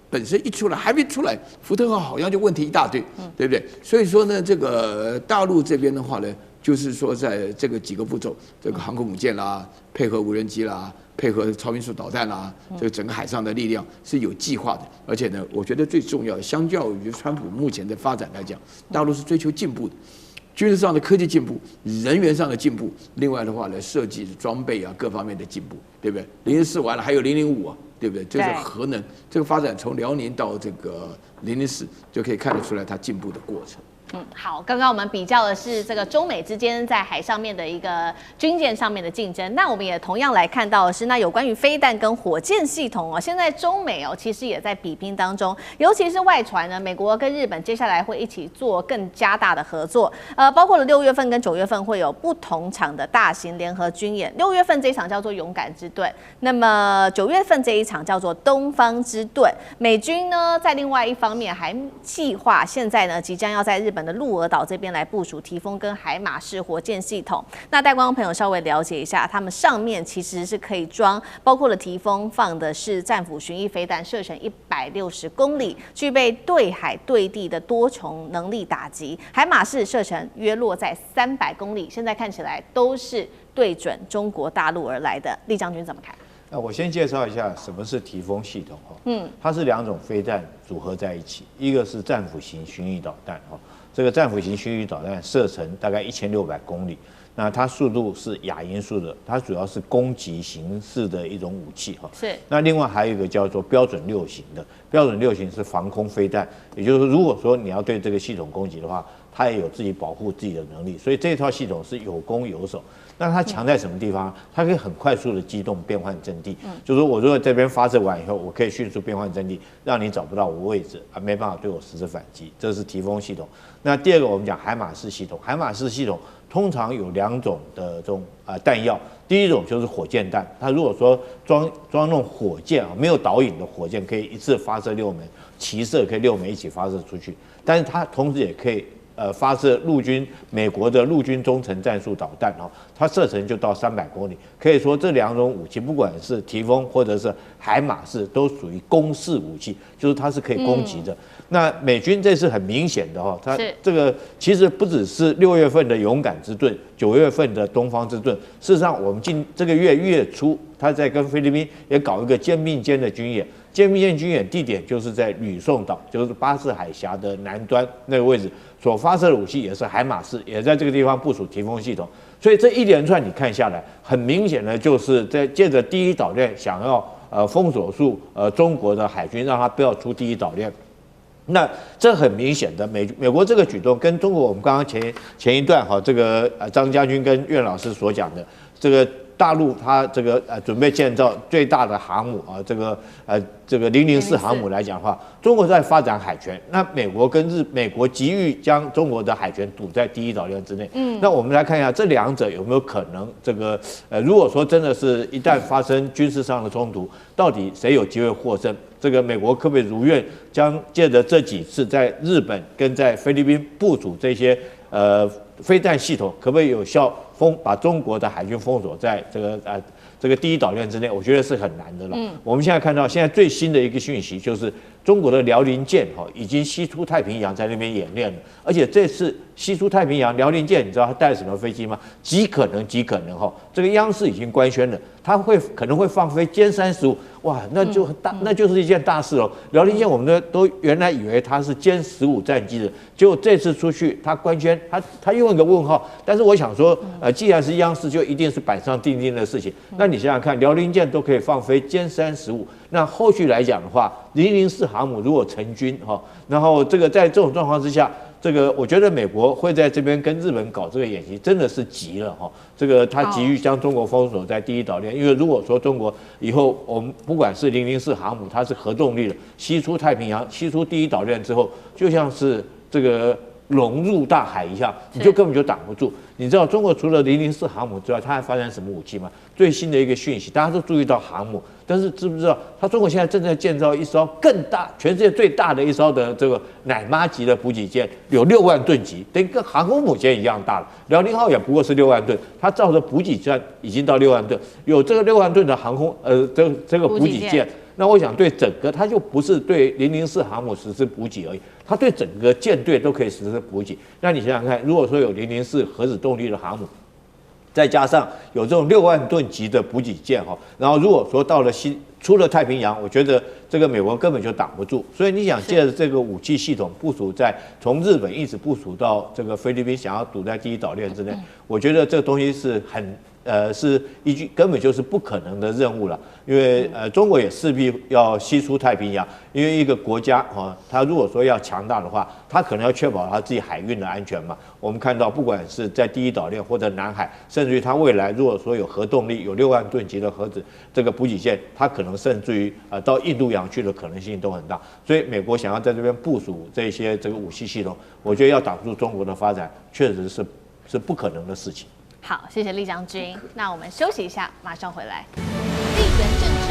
[SPEAKER 2] 本身一出來還沒出來，福特號好像就問題一大堆，對不對？所以說呢，這個大陸這邊的話呢，就是說在這個幾個步驟，這個航空母艦啦，配合無人機啦，配合超音速導彈啦，這個整個海上的力量是有計劃的。而且呢，我覺得最重要的，相較於川普目前的發展來講，大陸是追求進步的。軍事上的科技進步，人員上的進步，另外的話呢，設計裝備啊各方面的進步，對不對？004完了還有005啊，對不對？就是核能這個發展從遼寧到這個004就可以看得出來它進步的過程。
[SPEAKER 1] 好，剛剛我們比較的是這個中美之間在海上面的一個軍艦上面的競爭，那我們也同樣來看到的是，那有關於飛彈跟火箭系統哦，現在中美哦其實也在比拼當中，尤其是外傳呢，美國跟日本接下來會一起做更加大的合作，包括了6月份跟9月份會有不同場的大型聯合軍演，6月份這一場叫做勇敢之盾，那麼9月份這一場叫做東方之盾，美軍呢在另外一方面還計劃現在呢即將要在日本的鹿兒島這邊來部署提豐跟海馬式火箭系統，那帶觀眾朋友稍微了解一下，他們上面其實是可以裝，包括了提豐放的是戰斧巡弋飛彈，射程160公里，具備對海對地的多重能力打擊，海馬式射程約落在300公里，現在看起來都是對準中國大陸而來的。酈將軍怎麼看？
[SPEAKER 3] 那我先介紹一下什麼是提豐系統它是2种飛彈組合在一起，一個是戰斧型巡弋導彈這個戰斧型巡弋導彈射程大概1600公里，那它速度是亞音速的，它主要是攻擊形式的一種武器
[SPEAKER 1] 是。
[SPEAKER 3] 那另外還有一個叫做標準6型的，標準6型是防空飛彈，也就是說，如果說你要對這個系統攻擊的話，它也有自己保護自己的能力，所以這套系統是有攻有守。那它強在什麼地方？它可以很快速的機動變換陣地，就是說我如果這邊發射完以後，我可以迅速變換陣地，讓你找不到我位置啊，沒辦法对我實施反擊。這是提豐系統。那第二個我們講海馬式系統，海馬式系統通常有2種的這種彈藥，第一種就是火箭彈，它如果說裝那種火箭沒有導引的火箭，可以一次發射6枚，齊射可以6枚一起發射出去，但是它同時也可以。發射美國的陸軍中程戰術導彈它射程就到300公里，可以說這2種武器，不管是提豐或者是海馬式，都屬於攻勢武器，就是它是可以攻擊的。那美軍這是很明顯的它這個其實不只是6月份的勇敢之盾，9月份的東方之盾，事實上我們這個月初，他在跟菲律賓也搞一個肩並肩的軍演。肩並肩軍演地點就是在呂宋島，就是巴士海峽的南端那個位置，所發射的武器也是海馬式，也在這個地方部署提豐系統。所以這一連串你看下來，很明顯的就是在借着第一島鏈想要封鎖住中國的海軍，讓他不要出第一島鏈。那這很明顯的美國這個舉動跟中國我們剛剛前一段這個張將軍跟苑老師所講的這個。大陸它這個準備建造最大的航母這個004航母來講的話，中國在發展海權，那美國急於將中國的海權堵在第一島鏈之內。那我們來看一下這2者有沒有可能如果說真的是一旦發生軍事上的衝突，到底誰有機會獲勝？這個美國可不可以如願將借着這幾次在日本跟在菲律賓部署這些飛彈系統，可不可以有效把中國的海軍封鎖在這個第一島鏈之內？我覺得是很難的了。我們現在看到現在最新的一個訊息就是中國的遼寧艦已經西出太平洋在那邊演練了，而且這次西出太平洋遼寧艦，你知道它帶什麼飛機嗎？極可能這個央視已經官宣了，它可能會放飛歼35，哇，那就是一件大事哦。遼寧艦我們都原來以為它是殲15戰機的，結果這次出去它官宣，它用一個問號。但是我想說，既然是央視，就一定是板上釘釘的事情。那你想想看，遼寧艦都可以放飛歼35，那後續來講的話，004航母如果成軍然後在這種狀況之下。我覺得美國會在這邊跟日本搞這個演習，真的是急了他急於將中國封鎖在第一島鏈，因為如果說中國以後我們不管是004航母，它是核動力的，西出太平洋，西出第一島鏈之後，就像是龍入大海一樣，你就根本就擋不住。你知道中国除了004航母之外，它還發展什麼武器嗎？最新的一個訊息，大家都注意到航母，但是知不知道，中國现在正在建造一艘更大、全世界最大的一艘的这个奶媽級的補給艦，有6萬噸級，等於跟航空母艦一樣大了。遼寧號也不過是6萬噸，它造的補給艦已經到6萬噸，有這個6萬噸的航空這個補給艦。那我想對整個，它就不是對004航母實施補給而已，它對整個艦隊都可以實施補給。那你想想看，如果說有004核子動力的航母，再加上有這種6萬噸級的補給艦然後如果說到了出了太平洋，我覺得這個美國根本就擋不住。所以你想借着這個武器系統部署在從日本一直部署到這個菲律賓，想要堵在第一島鏈之內，我覺得這個東西是是一句根本就是不可能的任務了。因為中國也勢必要西出太平洋，因為一個國家它如果說要強大的話，它可能要確保它自己海運的安全嘛。我們看到，不管是在第一島鏈或者南海，甚至於它未來如果說有核動力，有6萬噸級的核子這個補給線，它可能甚至於到印度洋去的可能性都很大。所以美國想要在這邊部署這些這個武器系統，我覺得要擋住中國的發展，確實是不可能的事情。
[SPEAKER 1] 好，謝謝酈將軍。那我們休息一下，馬上回来。
[SPEAKER 5] 地缘政治、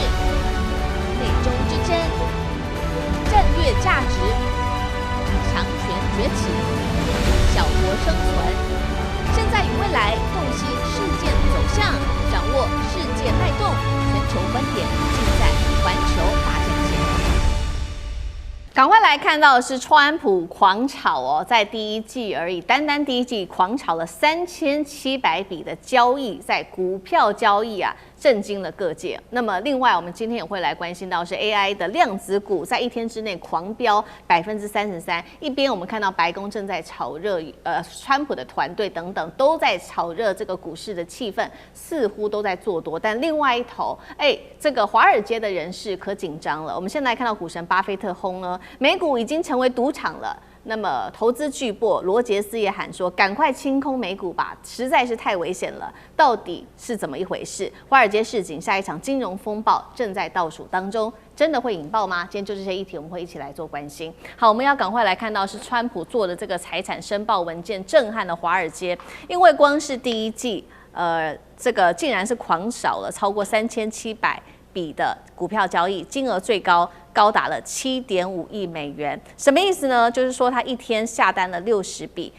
[SPEAKER 5] 美中之爭、戰略價值、強權崛起、小國生存，現在與未來洞悉事件走向，掌握世界脈動，全球觀點，盡在環球大戰線。
[SPEAKER 1] 趕快來看到的是川普狂炒哦，在第一季而已，單第一季狂炒了3700筆的交易，在股票交易啊，震驚了各界。那麼另外，我們今天也會來關心到是 AI 的量子股，在一天之內狂飆33%。一邊我們看到白宮正在炒熱，川普的團隊等等都在炒熱這個股市的氣氛，似乎都在做多。但另外一頭，這個華爾街的人士可緊張了。我們現在看到股神巴菲特轟呢，美股已經成為賭場了。那麼投資巨擘羅傑斯也喊說：“趕快清空美股吧，實在是太危險了。”到底是怎麼一回事？華爾街市井下一場金融風暴正在倒數當中，真的會引爆嗎？今天就這些議題，我們會一起來做關心。好，我們要趕快來看到是川普做的這個財產申報文件震撼了華爾街，因為光是第一季，這個竟然是狂掃了超過3700筆的股票交易，金額最高達了7.5億美元。什麼意思呢？就是說他一天下單了60筆，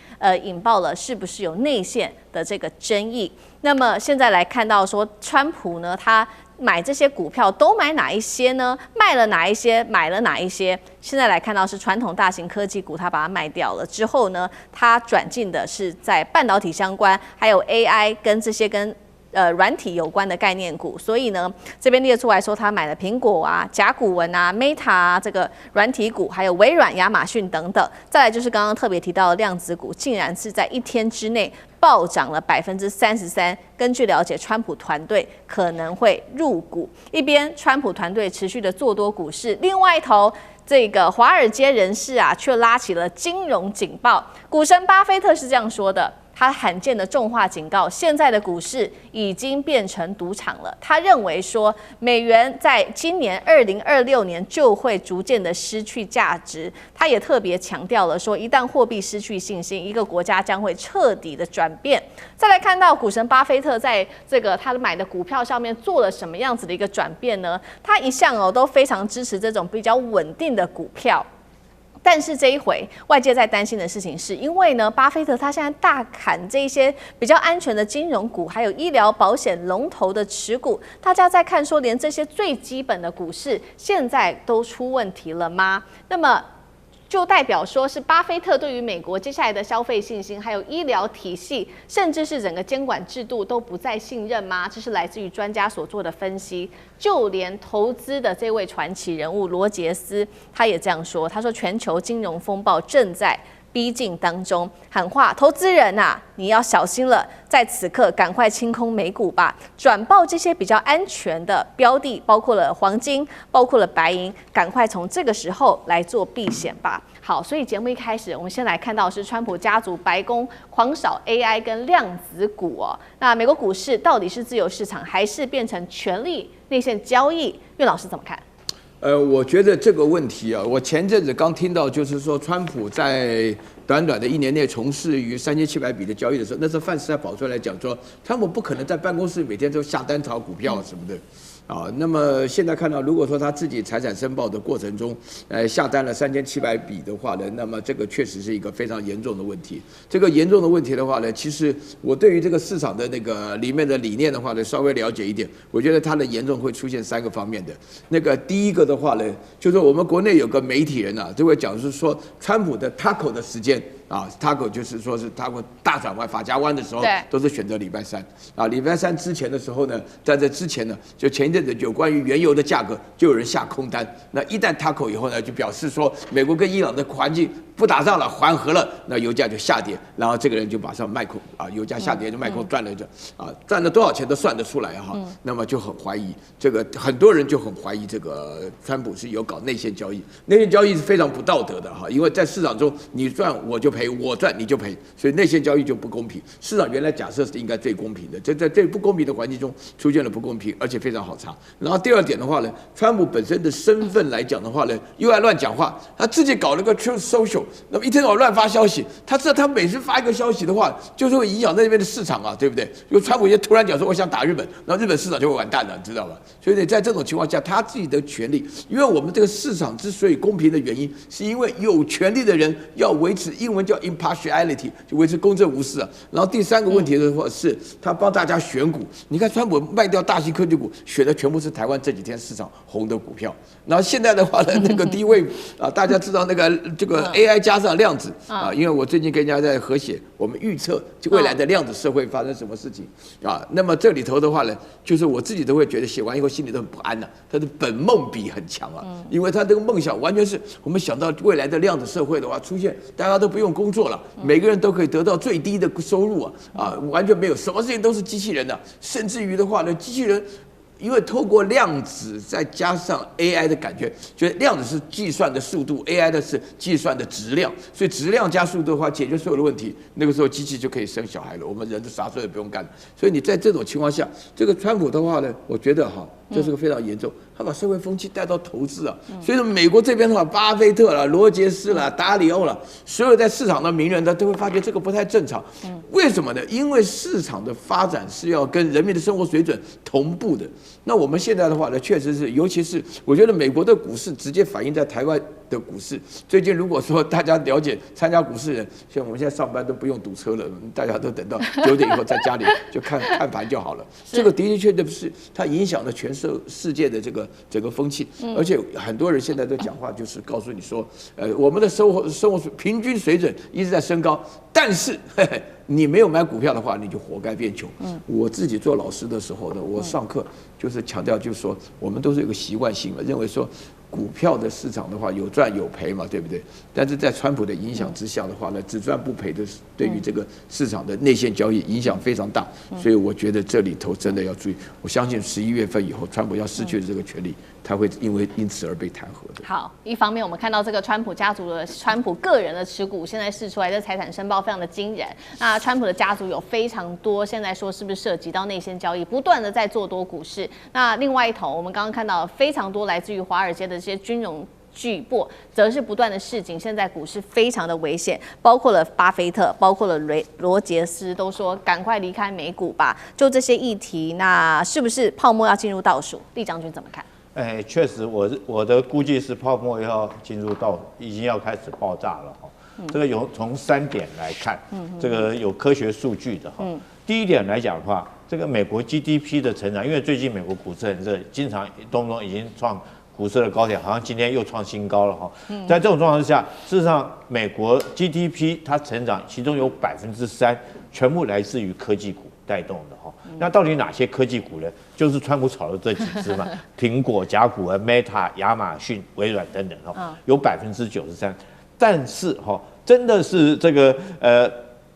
[SPEAKER 1] 引爆了是不是有內線的這個爭議。那麼現在來看到說，川普呢，他買這些股票都買哪一些呢？賣了哪一些？買了哪一些？現在來看到是傳統大型科技股，他把它賣掉了之後呢，他轉進的是在半導體相關，還有 AI 跟這些跟軟體有關的概念股，所以呢，這邊列出來說，他買了蘋果啊、甲骨文啊、Meta 啊這個軟體股，還有微軟、亞馬遜等等。再來就是剛剛特別提到的量子股，竟然是在一天之內暴漲了33%。根據了解，川普團隊可能會入股。一邊川普團隊持續的做多股市，另外一頭這個華爾街人士啊，卻拉起了金融警報。股神巴菲特是這樣說的。他罕見的重話警告，現在的股市已經變成賭場了。他認為說，美元在今年2026年就會逐漸的失去價值。他也特別強調了說，一旦貨幣失去信心，一個國家將會徹底的轉變。再來看到股神巴菲特在這個他買的股票上面做了什麼樣子的一個轉變呢？他一向都非常支持這種比較穩定的股票。但是這一回，外界在擔心的事情是，因為呢，巴菲特他現在大砍這一些比較安全的金融股，還有醫療保險龍頭的持股，大家在看說，連這些最基本的股市現在都出問題了嗎？那麼就代表說是巴菲特對於美國接下來的消費信心，還有醫療體系，甚至是整個監管制度都不再信任嗎？這是來自於專家所做的分析。就連投資的這位傳奇人物羅傑斯，他也這樣說，他說全球金融風暴正在逼近當中，喊話投資人啊，你要小心了，在此刻趕快清空美股吧，轉報這些比較安全的標的，包括了黃金，包括了白銀，趕快從這個時候來做避險吧。好，所以節目一開始，我們先來看到的是川普家族白宮狂掃 AI 跟量子股哦。那美國股市到底是自由市場，還是變成權力內線交易？岳老師怎麼看？
[SPEAKER 2] 我覺得這個問題啊，我前陣子剛聽到，就是說川普在短短的1年內從事於3700筆的交易的時候，那時候范斯在跑出來講說，川普不可能在辦公室每天都下單炒股票什麼的。啊，那麼現在看到，如果說他自己財產申報的過程中，下單了3700筆的話呢，那麼這個確實是一個非常嚴重的問題。這個嚴重的問題的話呢，其實我對於這個市場的那個裡面的理念的話呢，稍微了解一點。我覺得它的嚴重會出現3個方面的。那個第一個的話呢，就是我們國內有個媒體人啊，就會講是說，川普的 taco 的時間，Taco 就是說是 Taco 大轉彎法家灣的時候，都是選擇禮拜三啊。禮拜三之前的時候呢，在這之前呢，就前一陣子有關於原油的價格，就有人下空单。那一旦 Taco 以後呢，就表示說美國跟伊朗的環境不打仗了，緩和了，那油價就下跌，然後這個人就馬上賣空啊，油價下跌就賣空賺了賺了多少錢都算得出來哈。那麼就很懷疑這個，很多人就很懷疑這個川普是有搞內線交易，內線交易是非常不道德的哈，因為在市場中你賺我就賠，我賺你就賠，所以內線交易就不公平。市場原來假設是應該最公平的，在最不公平的環境中出現了不公平，而且非常好查。然後第二點的話呢，川普本身的身份來講的話呢，又愛亂講話，他自己搞了個 Truth Social， 那麼一天到晚亂發消息，他知道他每次發一個消息的話，就是會影響在那邊的市場啊，對不對？因為川普也突然講說我想打日本，然後日本市场就會完蛋了，你知道吧？所以在這種情況下，他自己的權利，因為我們這個市場之所以公平的原因，是因為有權利的人要維持，英文叫 impartiality， 就維持公正無私啊。然後第三個問題的話是，他幫大家選股，你看川普賣掉大型科技股，選的全部是台灣這幾天市場紅的股票。然後現在的話呢，那個低位啊，大家知道那個這個 AI 加上量子啊，因為我最近跟人家在合寫，我們預測未來的量子社會發生什麼事情啊。那麼這裡頭的話呢，就是我自己都會覺得寫完以後心裡都很不安吶。他的本夢比很強啊，因為他這個夢想完全是我們想到未來的量子社會的話出現，大家都不用工作了，每個人都可以得到最低的收入啊，完全沒有什麼事情都是機器人的，甚至於的話呢，機器人。因為透過量子再加上 AI 的感覺，覺得量子是計算的速度 ，AI 的是計算的質量，所以質量加速度的話，解決所有的問題，那個時候機器就可以生小孩了，我們人就啥事也不用幹。所以你在這種情況下，這個川普的話呢，我覺得哈，這是個非常嚴重，他把社會風氣帶到投資啊。所以說美國這邊的話，巴菲特啦、羅傑斯啦、達里歐啦，所有在市場的名人呢，都會發覺這個不太正常。為什麼呢？因為市場的發展是要跟人民的生活水準同步的。那我們現在的話呢，確實是，尤其是我覺得美國的股市直接反映在台灣的股市。最近如果說大家了解參加股市的人，像我們現在上班都不用堵車了，大家都等到9點以後在家裡就看盤就好了。這個的確確是它影響了全世界的這個整個風氣，而且很多人現在都講話就是告訴你說，我們的生活平均水準一直在升高，但是你沒有買股票的話，你就活該變窮。我自己做老師的時候呢，我上課就是強調，就是說我們都是有個習慣性嘛，認為說股票的市場的話有賺有賠嘛，對不對？但是在川普的影響之下的話呢，只賺不賠的，對於這個市場的內線交易影響非常大。所以我覺得這裡頭真的要注意。我相信11月份以後，川普要失去的這個權利，他會因此而被彈劾的。
[SPEAKER 1] 好，一方面我們看到這個川普家族的川普個人的持股現在釋出來的財產申報非常的驚人。那川普的家族有非常多，現在說是不是涉及到內線交易，不斷的在做多股市。那另外一頭，我們剛剛看到非常多來自於華爾街的這些金融巨擘，則是不斷的示警，現在股市非常的危險，包括了巴菲特，包括了羅傑斯，都說趕快離開美股吧。就這些議題，那是不是泡沫要進入倒數？酈將軍怎麼看？
[SPEAKER 3] 確實，我的估計是泡沫要進入已經要開始爆炸了哈。這個有從3點來看，這個有科學數據的哈。第一點來講的話，這個美國 GDP 的成長，因為最近美國股市很熱，經常動不動已經創股市的高點，好像今天又創新高了哈。在這種狀況之下，事實上美國 GDP 它成長，其中有3%全部來自於科技股帶動的哈。那到底哪些科技股呢？就是川普炒的這幾隻嘛，蘋果、甲骨文、Meta、亞馬遜、微軟等等哈，有93%。但是哈，真的是這個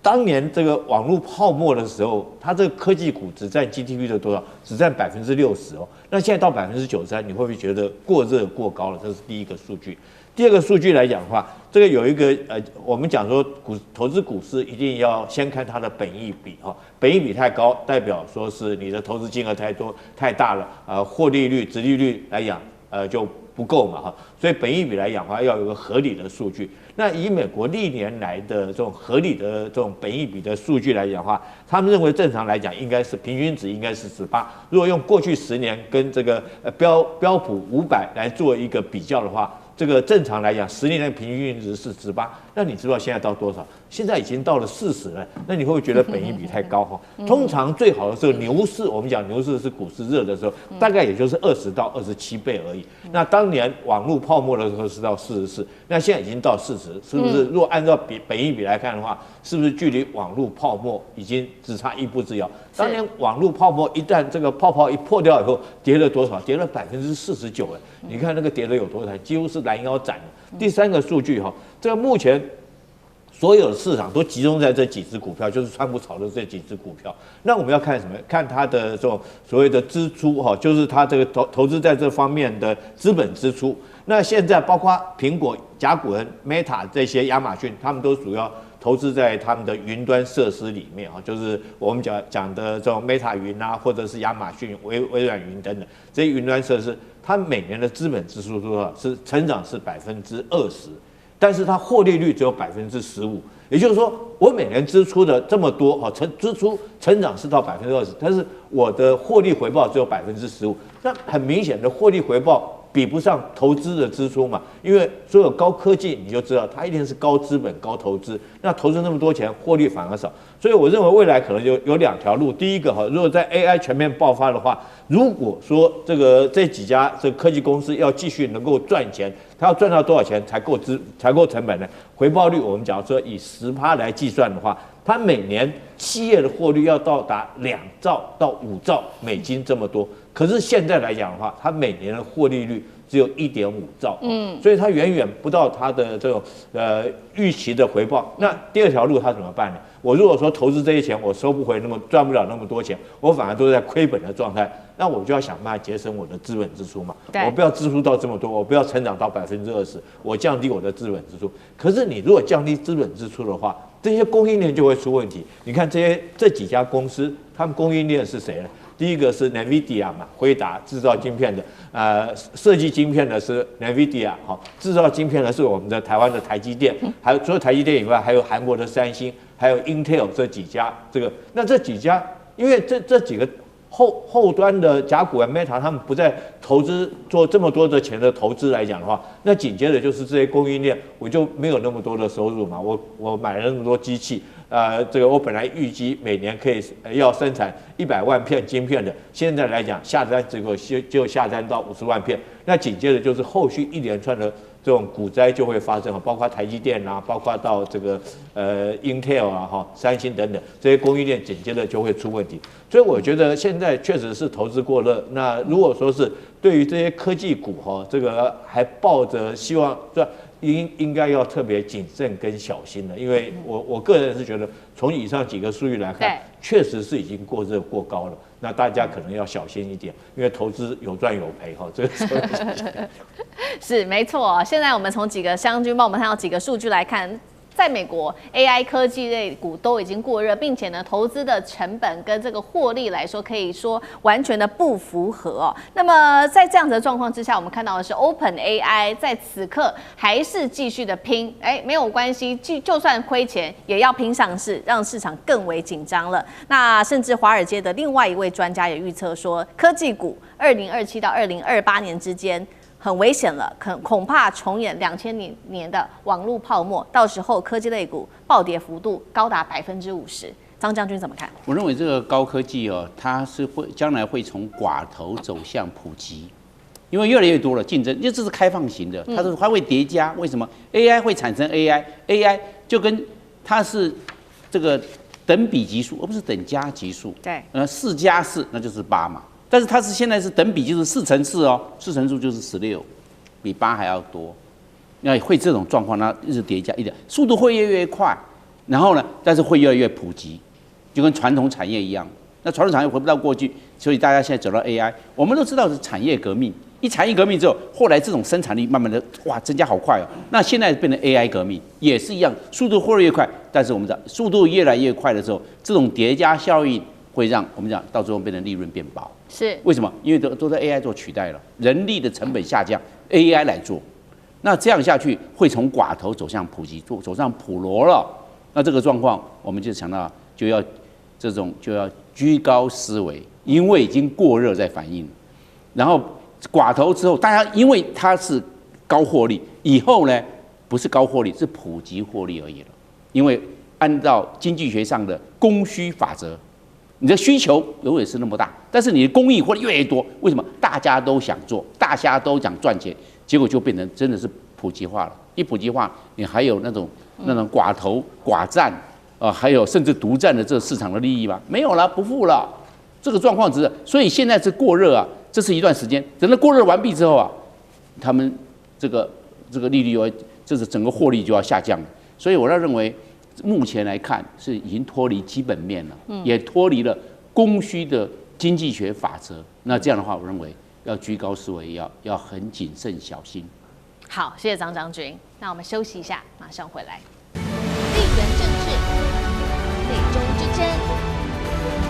[SPEAKER 3] 當年這個網絡泡沫的時候，它這個科技股只占 GDP 的多少？只占60%哦。那現在到93%，你会不會覺得過熱過高了？這是第一個數據。第二個數據來講的話，這個有一個我們講說投資股市一定要先看它的本益比哈，本益比太高，代表說是你的投資金額太多太大了，獲利率、殖利率來講就不夠嘛哈，所以本益比來講的話，要有一個合理的數據。那以美國歷年來的這種合理的這種本益比的數据來講的話，他們認為正常來講應該是平均值應該是18。如果用過去10年跟這個標普500來做一個比較的話，這個正常來講10年的平均值是18，那你知道現在到多少？現在已經到了40了，那你会不会覺得本益比太高哈？通常最好的时候牛市，我們講牛市是股市熱的時候，大概也就是20到27倍而已。那当年網絡泡沫的時候是到44，那現在已經到40，是不是？如果按照本益比來看的話，是不是距離網絡泡沫已經只差一步之遙？當年網絡泡沫一旦這個泡泡一破掉以後，跌了多少？跌了49%了。你看那個跌的有多慘，幾乎是攔腰斬了。第三個數據哈，這個目前所有的市場都集中在這幾隻股票，就是川普炒的這幾隻股票。那我們要看什麼？看它的這種所謂的支出哈，就是它這個投資在這方面的資本支出。那現在包括蘋果、甲骨文、Meta 這些亞馬遜，他們都主要投資在他們的雲端設施裡面啊，就是我們講的這種 Meta 雲啊，或者是亞馬遜、微軟雲等等這些雲端設施，它每年的資本支出多少？是成長是20%，但是它獲利率只有15%。也就是說，我每年支出的這麼多哈，支出成長是到20%，但是我的獲利回報只有15%。那很明顯的獲利回報比不上投資的支出嘛，因為所有高科技你就知道，它一定是高資本、高投資，那投資那麼多錢，獲利反而少。所以我認為未來可能有2條路。第一個哈，如果在 AI 全面爆發的話，如果說這幾家這個科技公司要繼續能夠賺錢，它要賺到多少錢才夠成本呢？回報率我們假如說以10%來計算的話，它每年企業的獲利要到達2兆到5兆美金這麼多。可是現在來講的話，它每年的獲利率只有1.5兆，所以它遠遠不到它的这種預期的回報。那第2條路它怎麼辦呢？我如果說投資這些錢我收不回賺不了那麼多錢，我反而都是在虧本的狀態，那我就要想辦法節省我的資本支出嘛。我不要支出到這麼多，我不要成長到20%，我降低我的資本支出。可是你如果降低資本支出的話，這些供應鏈就會出問題。你看這幾家公司，他們供應鏈是誰呢？第一個是 NVIDIA 嘛，輝達製造晶片的，設計晶片的是 NVIDIA， 好，製造晶片的是我們的台灣的台積電，還有除了台積電以外，還有韓國的三星，還有 Intel 這幾家。那這幾家，因為這幾個後端的甲骨文 Meta 他們不再投資做這麼多的錢的投資來講的話，那緊接着就是這些供應鏈，我就沒有那麼多的收入嘛，我買了那麼多機器。我本來預計每年可以要生產100萬片晶片的，現在來講下單結果就下單到50萬片，那緊接着就是後續一連串的這種股災就會發生，包括台積電啊，包括到Intel 啊、三星等等這些供應鏈緊接着就會出問題，所以我覺得現在確實是投資過熱。那如果說是對於這些科技股還抱着希望，應該要特別謹慎跟小心的，因為我個人是覺得，從以上幾個數據來看，確實是已經過熱過高了。那大家可能要小心一點，因為投資有賺有賠哈，這個
[SPEAKER 1] 是沒錯。現在我們從幾個湘軍幫我們看到幾個數據來看。在美國 ，AI 科技類股都已經過熱，並且呢，投資的成本跟這個獲利來說，可以說完全的不符合哦。那麼在這樣子的狀況之下，我們看到的是 OpenAI 在此刻還是繼續的拼，沒有關係，就算虧錢也要拼上市，讓市場更為緊張了。那甚至華爾街的另外一位專家也預測說，科技股2027到2028年之間。很危險了，恐怕重演2000年的網絡泡沫，到時候科技類股暴跌幅度高達50%。張將軍怎麼看？
[SPEAKER 4] 我認為這個高科技它是將來會從寡頭走向普及，因為越來越多了競爭，因為這是開放型的，它會疊加。為什麼 AI 會產生 AI 就跟它是這個等比級數，而不是等加級數。
[SPEAKER 1] 對
[SPEAKER 4] ，4加4那就是8嘛。但是它現在是等比，就是4乘4哦，4乘4就是16，比8還要多。那會這種狀況，那一直疊加，速度會越來越快，然後呢，但是會越來越普及，就跟傳統產業一樣。那傳統產業回不到過去，所以大家現在走到 AI， 我們都知道是產業革命。一產業革命之後，後來這種生產力慢慢的增加好快哦。那現在變成 AI 革命，也是一樣，速度會越快，但是我們知道速度越來越快的時候，這種疊加效應會讓我們講到最後變成利潤變薄。
[SPEAKER 1] 是
[SPEAKER 4] 為什麼？因為都在 AI 做取代了，人力的成本下降 ，AI 來做，那這樣下去會從寡頭走向普及，走上普羅了。那這個狀況，我們就想到就要居高思維，因為已經過熱在反應。然後寡頭之後，大家因為它是高獲利，以後呢不是高獲利，是普及獲利而已了。因為按照經濟學上的供需法則，你的需求永遠是那麼大，但是你的供應獲利越来越多，為什麼？大家都想做，大家都想賺錢，結果就變成真的是普及化了。一普及化，你還有那種寡頭寡占還有甚至獨占的這個市場的利益嗎？沒有了，不復了。這個狀況只是，所以現在是過熱啊，這是一段時間。等到過熱完畢之後啊，他們這個利率就是整個獲利就要下降了。所以我認為，目前來看是已經脫離基本面了，也脫離了供需的經濟學法則。那這樣的話，我認為要居高思維，要很謹慎小心。
[SPEAKER 1] 好，謝謝張將軍。那我們休息一下，馬上回来。
[SPEAKER 5] 地缘政治、美中之争、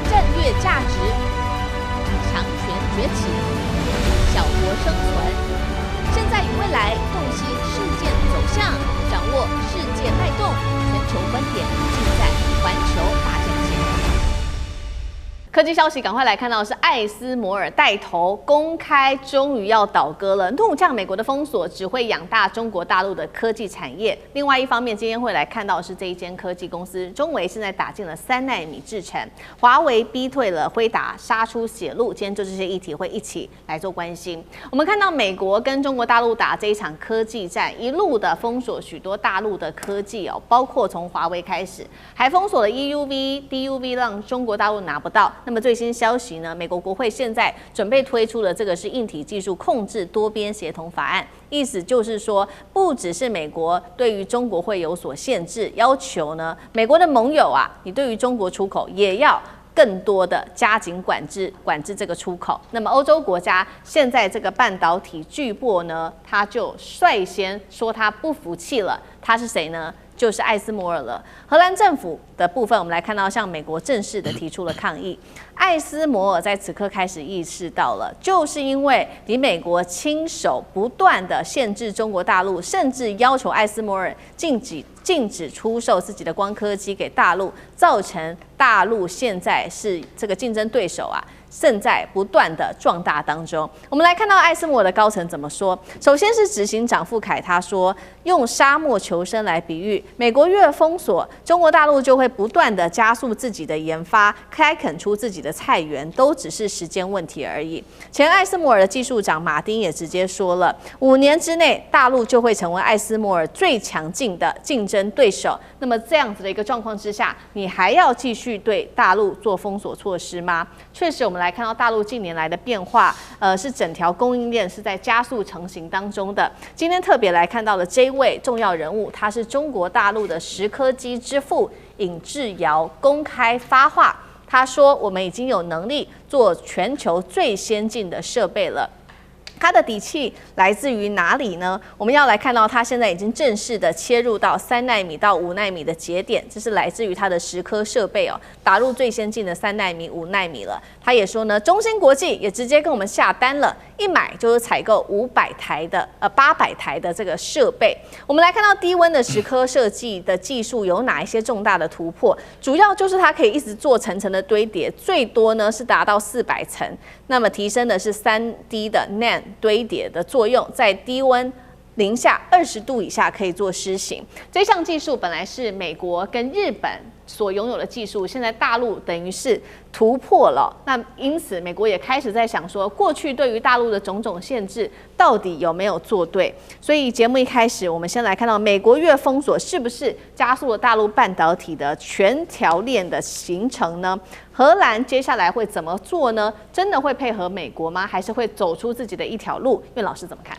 [SPEAKER 5] 戰略價值、強權崛起、小國生存，現在與未來洞悉事件走向，掌握世界脈動，全球觀點盡在環球大戰線。
[SPEAKER 1] 科技消息，趕快來看到的是艾斯摩爾帶頭公開，終於要倒戈了，怒嗆美國的封鎖，只會養大中國大陸的科技產業。另外一方面，今天會來看到的是這一間科技公司中微，現在打進了3奈米製程，華為逼退了輝達，殺出血路。今天就這些議題會一起來做關心。我們看到美國跟中國大陸打這一場科技戰，一路的封鎖許多大陸的科技哦，包括從華為開始，還封鎖了 EUV、DUV， 讓中國大陸拿不到。那麼最新消息呢？美國國會現在準備推出的這個是硬體技術控制多邊協同法案，意思就是說，不只是美國對於中國會有所限制，要求呢，美國的盟友啊，你對於中國出口也要更多的加緊管制這個出口。那麼歐洲國家現在這個半導體巨擘呢，他就率先說他不服氣了。他是誰呢？就是艾斯摩爾了。荷蘭政府的部分，我们來看到，向美國正式的提出了抗議。艾斯摩爾在此刻開始意識到了，就是因為你美國親手不斷的限制中國大陸，甚至要求艾斯摩爾禁止出售自己的光刻機給大陸，造成大陸現在是這個競爭對手啊，正在不斷的壯大當中。我們來看到艾斯摩爾的高層怎麼說。首先是執行長傅凱，他說，用沙漠求生來比喻，美國越封鎖，中國大陸就會不斷的加速自己的研發，開墾出自己的菜園，都只是時間問題而已。前艾斯摩爾的技術長馬丁也直接說了，5年之內，大陸就會成為艾斯摩爾最強勁的競爭對手。那麼這樣子的一個狀況之下，你還要繼續對大陸做封鎖措施嗎？確實，我們來看到大陸近年來的變化，是整條供應鏈是在加速成型當中的。今天特別來看到了這一位重要人物，他是中國大陸的蝕刻機之父尹志堯公開發話，他說：“我們已經有能力做全球最先進的設備了。”他的底氣來自於哪裡呢？我們要來看到，他現在已經正式的切入到3奈米到5奈米的節點，這是來自於他的蝕刻設備哦，打入最先進的3奈米、5奈米了。他也說呢，中芯國際也直接跟我們下單了，一買就是採購800台的這個設備。我們來看到低溫的蝕刻設計的技術有哪一些重大的突破？主要就是它可以一直做層層的堆疊，最多呢是達到400層，那麼提升的是3D 的 NAND 堆疊的作用，在低溫零下20度以下可以做施行。這項技術本來是美國跟日本所擁有的技術，現在大陸等於是突破了。那因此，美國也開始在想說，過去對於大陸的種種限制到底有沒有做對？所以節目一開始，我們先來看到美國越封鎖，是不是加速了大陸半導體的全條鏈的形成呢？荷蘭接下來會怎麼做呢？真的會配合美國嗎？還是會走出自己的一條路？苑老師怎麼看？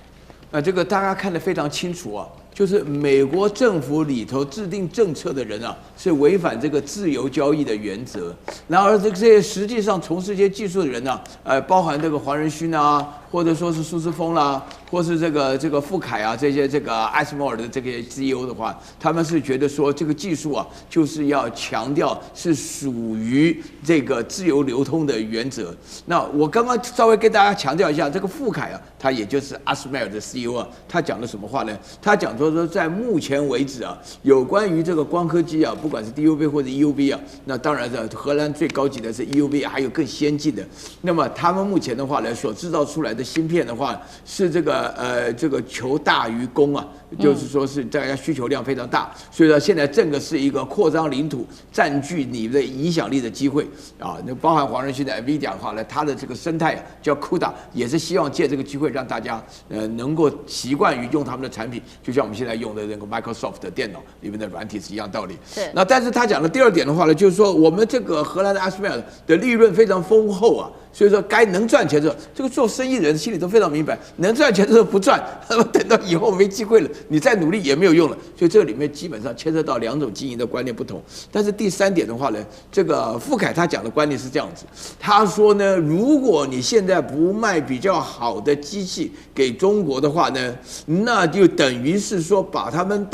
[SPEAKER 2] 這個大家看得非常清楚啊，就是美國政府裡頭制定政策的人啊，是違反這個自由交易的原則。然而這些實際上從事這些技術的人啊，包含這個黃仁勳啊，或者說是蘇姿豐啦，或是這個傅凱啊，這些這個艾斯摩爾的這個 CEO 的話，他們是覺得說這個技術啊，就是要強調是屬於這個自由流通的原則。那我剛剛稍微跟大家強調一下，這個傅凱啊，他也就是艾斯摩爾的 CEO 啊，他講了什麼話呢？他講說在目前為止啊，有關於這個光刻機啊，不管是 DUV 或者 EUV 啊，那當然是荷蘭最高級的是 EUV， 還有更先進的。那麼他們目前的話呢，所製造出來的芯片的話，是這個求大於供啊，就是說是大家需求量非常大，所以说现在这個是一個擴張領土、佔據你的影響力的機會啊。那包含黃仁勳的 NVIDIA 的話呢，它的這個生態叫 CUDA， 也是希望借這個機會讓大家能夠習慣於用他們的產品，就像我們現在用的那個 Microsoft 的電腦裡面的軟體是一樣道理。是。那但是他講的第二點的話呢，就是說我們這個荷蘭的 ASML 的利潤非常豐厚啊。所以說，該能賺錢的時候，這個做生意人心裡都非常明白，能賺錢的時候不賺，那麼等到以後沒機會了，你再努力也沒有用了。所以這裡面基本上牽涉到兩種經營的觀念不同。但是第三點的話呢，這個富凱他講的觀念是這樣子，他說呢，如果你現在不賣比較好的機器給中國的話呢，那就等於是說把他們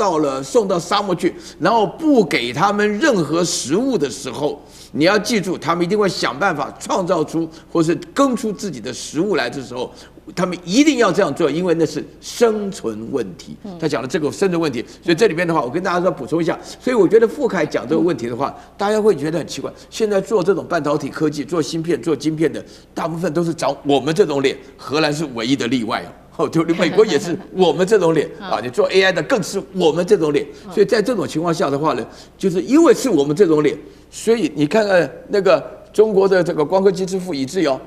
[SPEAKER 2] 送到沙漠去，然後不給他們任何食物的時候。你要記住，他們一定會想辦法創造出或是耕出自己的食物來的時候，他們一定要這樣做，因為那是生存問題。他講了這個生存問題，所以這裡面的話，我跟大家說補充一下。所以我覺得富凱講這個問題的話，大家會覺得很奇怪。現在做這種半導體科技、做芯片、做晶片的，大部分都是長我們這種臉，荷蘭是唯一的例外哦。對，美國也是我們這種臉啊，你做 AI 的更是我們這種臉。所以在這種情況下的話呢，就是因為是我們這種臉。所以你看看那個中國的這個光刻機之父以至堯，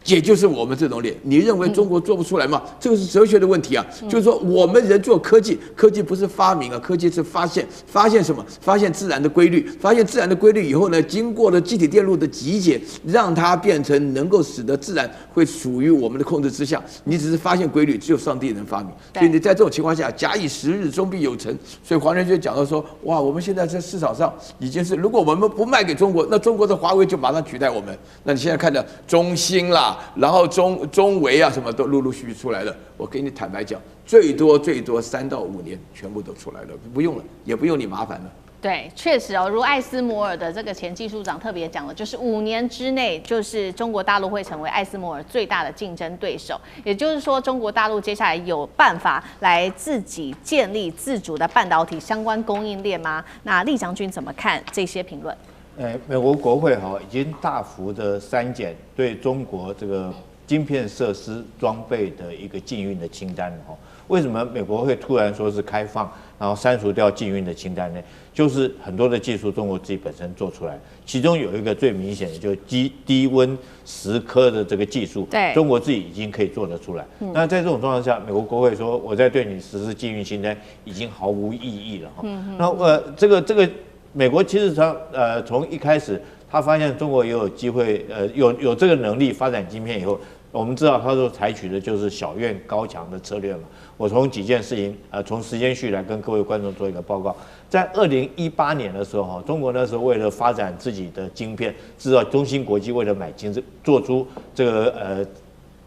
[SPEAKER 2] 也就是我們這種臉。你認為中國做不出來嗎？這個是哲學的問題啊。就是說我們人做科技，科技不是發明啊，科技是發現。發現什麼？發現自然的規律。發現自然的規律以後呢，經過了積體電路的集結，讓它變成能夠使得自然會屬於我們的控制之下。你只是發現規律，只有上帝能發明。所以你在這種情況下，假以時日，終必有成。所以黃仁勳講到說，哇，我們現在在市場上已經是，如果我們不賣給中國，那中國的華為就馬上取代我們。那你現在看到中興啦，然後中微啊，什麼都陸陸續續出來了。我給你坦白講，最多3到5年全部都出來了，不用了，也不用你麻煩了。
[SPEAKER 1] 对，確實哦，如艾斯摩爾的這個前技術長特別講了，就是5年之內，就是中國大陸會成為艾斯摩爾最大的競爭對手。也就是說，中國大陸接下來有辦法來自己建立自主的半導體相關供應鏈嗎？那酈將軍怎麼看這些評論？
[SPEAKER 3] 美國國會已經大幅的刪減對中國這個晶片設施裝備的一個禁運的清單了。為什麼美國會突然說是開放，然後刪除掉禁運的清單呢？就是很多的技術中國自己本身做出來，其中有一個最明顯的就是低溫蝕刻的這個技術，對，中國自己已經可以做得出來。那在這種狀況下，美國國會說我在對你實施禁運清單已經毫無意義了。那這個美國其實從一開始他發現中國也有機會，有這個能力發展晶片以後。我們知道，他說採取的就是小院高牆的策略嘛。我從幾件事情，從時間序來跟各位觀眾做一個報告。在2018年的時候，中國那時候為了發展自己的晶片，知道中芯國際為了買做出這個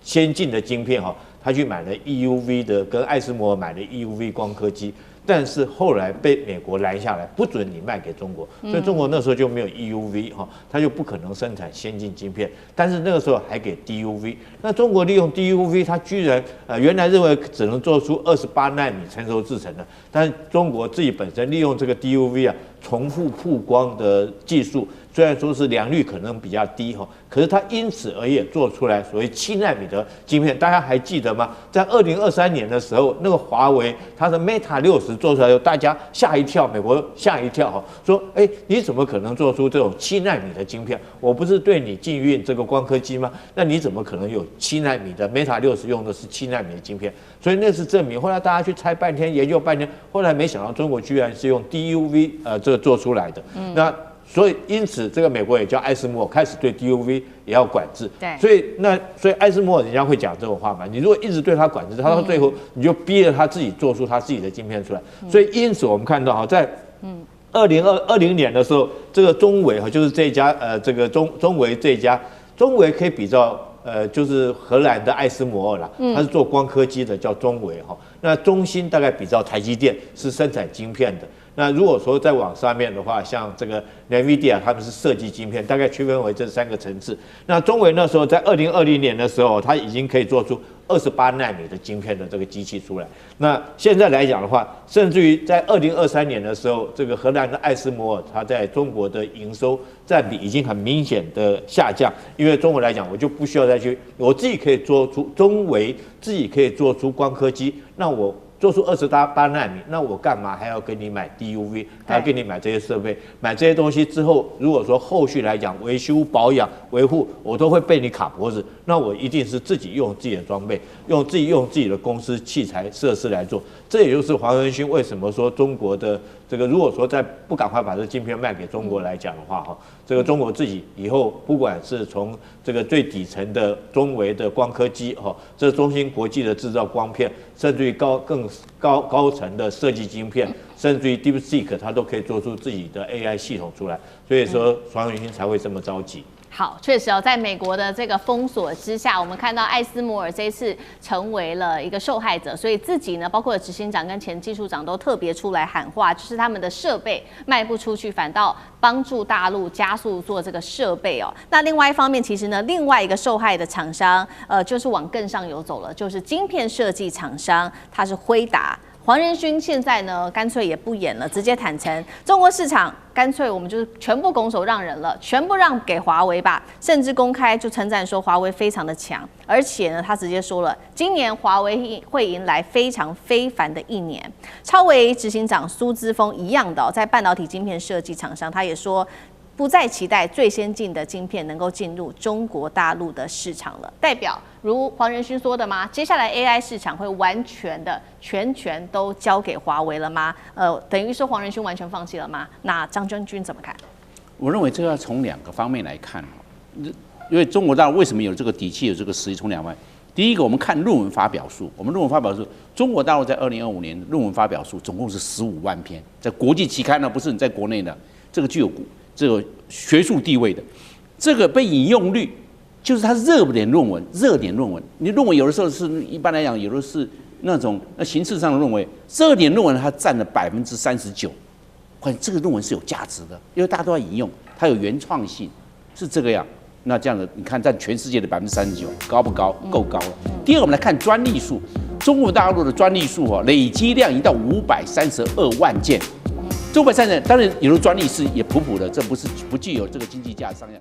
[SPEAKER 3] 先進的晶片他去買了 EUV 的，跟艾斯摩爾買了 EUV 光刻機。但是後來被美國攔下來，不准你賣給中國，所以中國那時候就沒有 EUV 它就不可能生產先進晶片。但是那個時候還給 DUV， 那中國利用 DUV， 它居然原來認為只能做出28奈米成熟製程的，但是中國自己本身利用這個 DUV 重複曝光的技術，雖然說是良率可能比較低可是它因此而也做出來所謂7奈米的晶片。大家還記得嗎？在2023年的時候，那個華為它的 Mate 60做出來以後，大家嚇一跳，美國嚇一跳說你怎麼可能做出這種7奈米的晶片？我不是對你禁運這個光刻機嗎？那你怎麼可能有7奈米的 Mate 60用的是7奈米的晶片？所以那是證明。後來大家去猜半天，研究半天，後來沒想到中國居然是用 DUV 這個做出來的。那所以因此這個美國也叫艾斯摩爾開始對 DUV 也要管制。对。所以艾斯摩爾人家會講這種話嘛？你如果一直對他管制，他到最後你就逼着他自己做出他自己的晶片出來。所以因此我們看到在2020年的時候，這個中微就是這一家這個中微這一家，中微可以比照就是荷蘭的艾斯摩爾啦，它是做光刻機的，叫中微那中芯大概比照台積電是生產晶片的。那如果說再往上面的話，像這個 NVIDIA 他們是設計晶片，大概區分為這3個層次。那中微那時候在2020年的時候，它已經可以做出28奈米的晶片的這個機器出來。那現在來講的話，甚至於在2023年的時候，這個荷蘭的艾斯摩爾，它在中國的營收佔比已經很明顯的下降，因為中國來講，我就不需要再去，我自己可以做出中微自己可以做出光刻機，那我做出28奈米，那我幹嘛還要跟你買 DUV， 還要跟你買這些設備？買這些東西之後，如果說後續來講維修、保養、維護，我都會被你卡脖子，那我一定是自己用自己的裝備，用自己的公司器材設施來做。這也就是黄仁勳為什麼說中國的這個，如果說在不趕快把這晶片賣給中國來講的話，哈，這個中国自己以後不管是從這個最底層的中微的光刻機，哈，這中芯國際的製造光片，甚至於更高層的設計晶片，甚至於 DeepSeek， 它都可以做出自己的 AI 系統出來。所以說黃仁勳才會這麼着急。
[SPEAKER 1] 好，確實哦，在美國的這個封鎖之下，我們看到艾斯摩爾這一次成為了一個受害者，所以自己呢，包括執行長跟前技術長都特別出來喊話，就是他們的設備賣不出去，反倒幫助大陸加速做這個設備哦。那另外一方面，其實呢，另外一個受害的廠商，就是往更上游走了，就是晶片設計厂商，它是輝達。黃仁勳現在呢，乾脆也不演了，直接坦承中國市場，乾脆我們就是全部拱手讓人了，全部讓給華為吧，甚至公開就称讚說華為非常的強，而且呢，他直接說了，今年華為會迎來非常非凡的一年。超微執行長蘇姿豐一樣的，在半導體晶片設計廠商，他也說，不再期待最先進的晶片能夠進入中國大陸的市場了，代表如黃仁勳說的嗎？接下來 AI 市場會完全的全權都交給華為了嗎？等於說黃仁勳完全放棄了嗎？那張將軍怎麼看？
[SPEAKER 4] 我認為這個要從2個方面來看，因為中國大陸為什麼有這個底氣、有這個實力，從2方面。第一個，我們看論文發表數，我們論文發表數，中國大陸在2025年論文發表數總共是15萬篇，在國際期刊呢，不是你在國內的，這個具有這個學術地位的，這個被引用率就是它熱點論文。你論文有的時候是一般來講，有的是那種形式上的論文，熱點論文它佔了39%，關鍵這個論文是有價值的，因為大家都要引用，它有原創性，是這個樣。那這樣的你看，佔全世界的39%，高不高？夠高了。第二，我們來看專利數，中國大陸的專利數累積量已經到532萬件。530，當然有的專利是也普普的，這不具有這個經濟價值商量。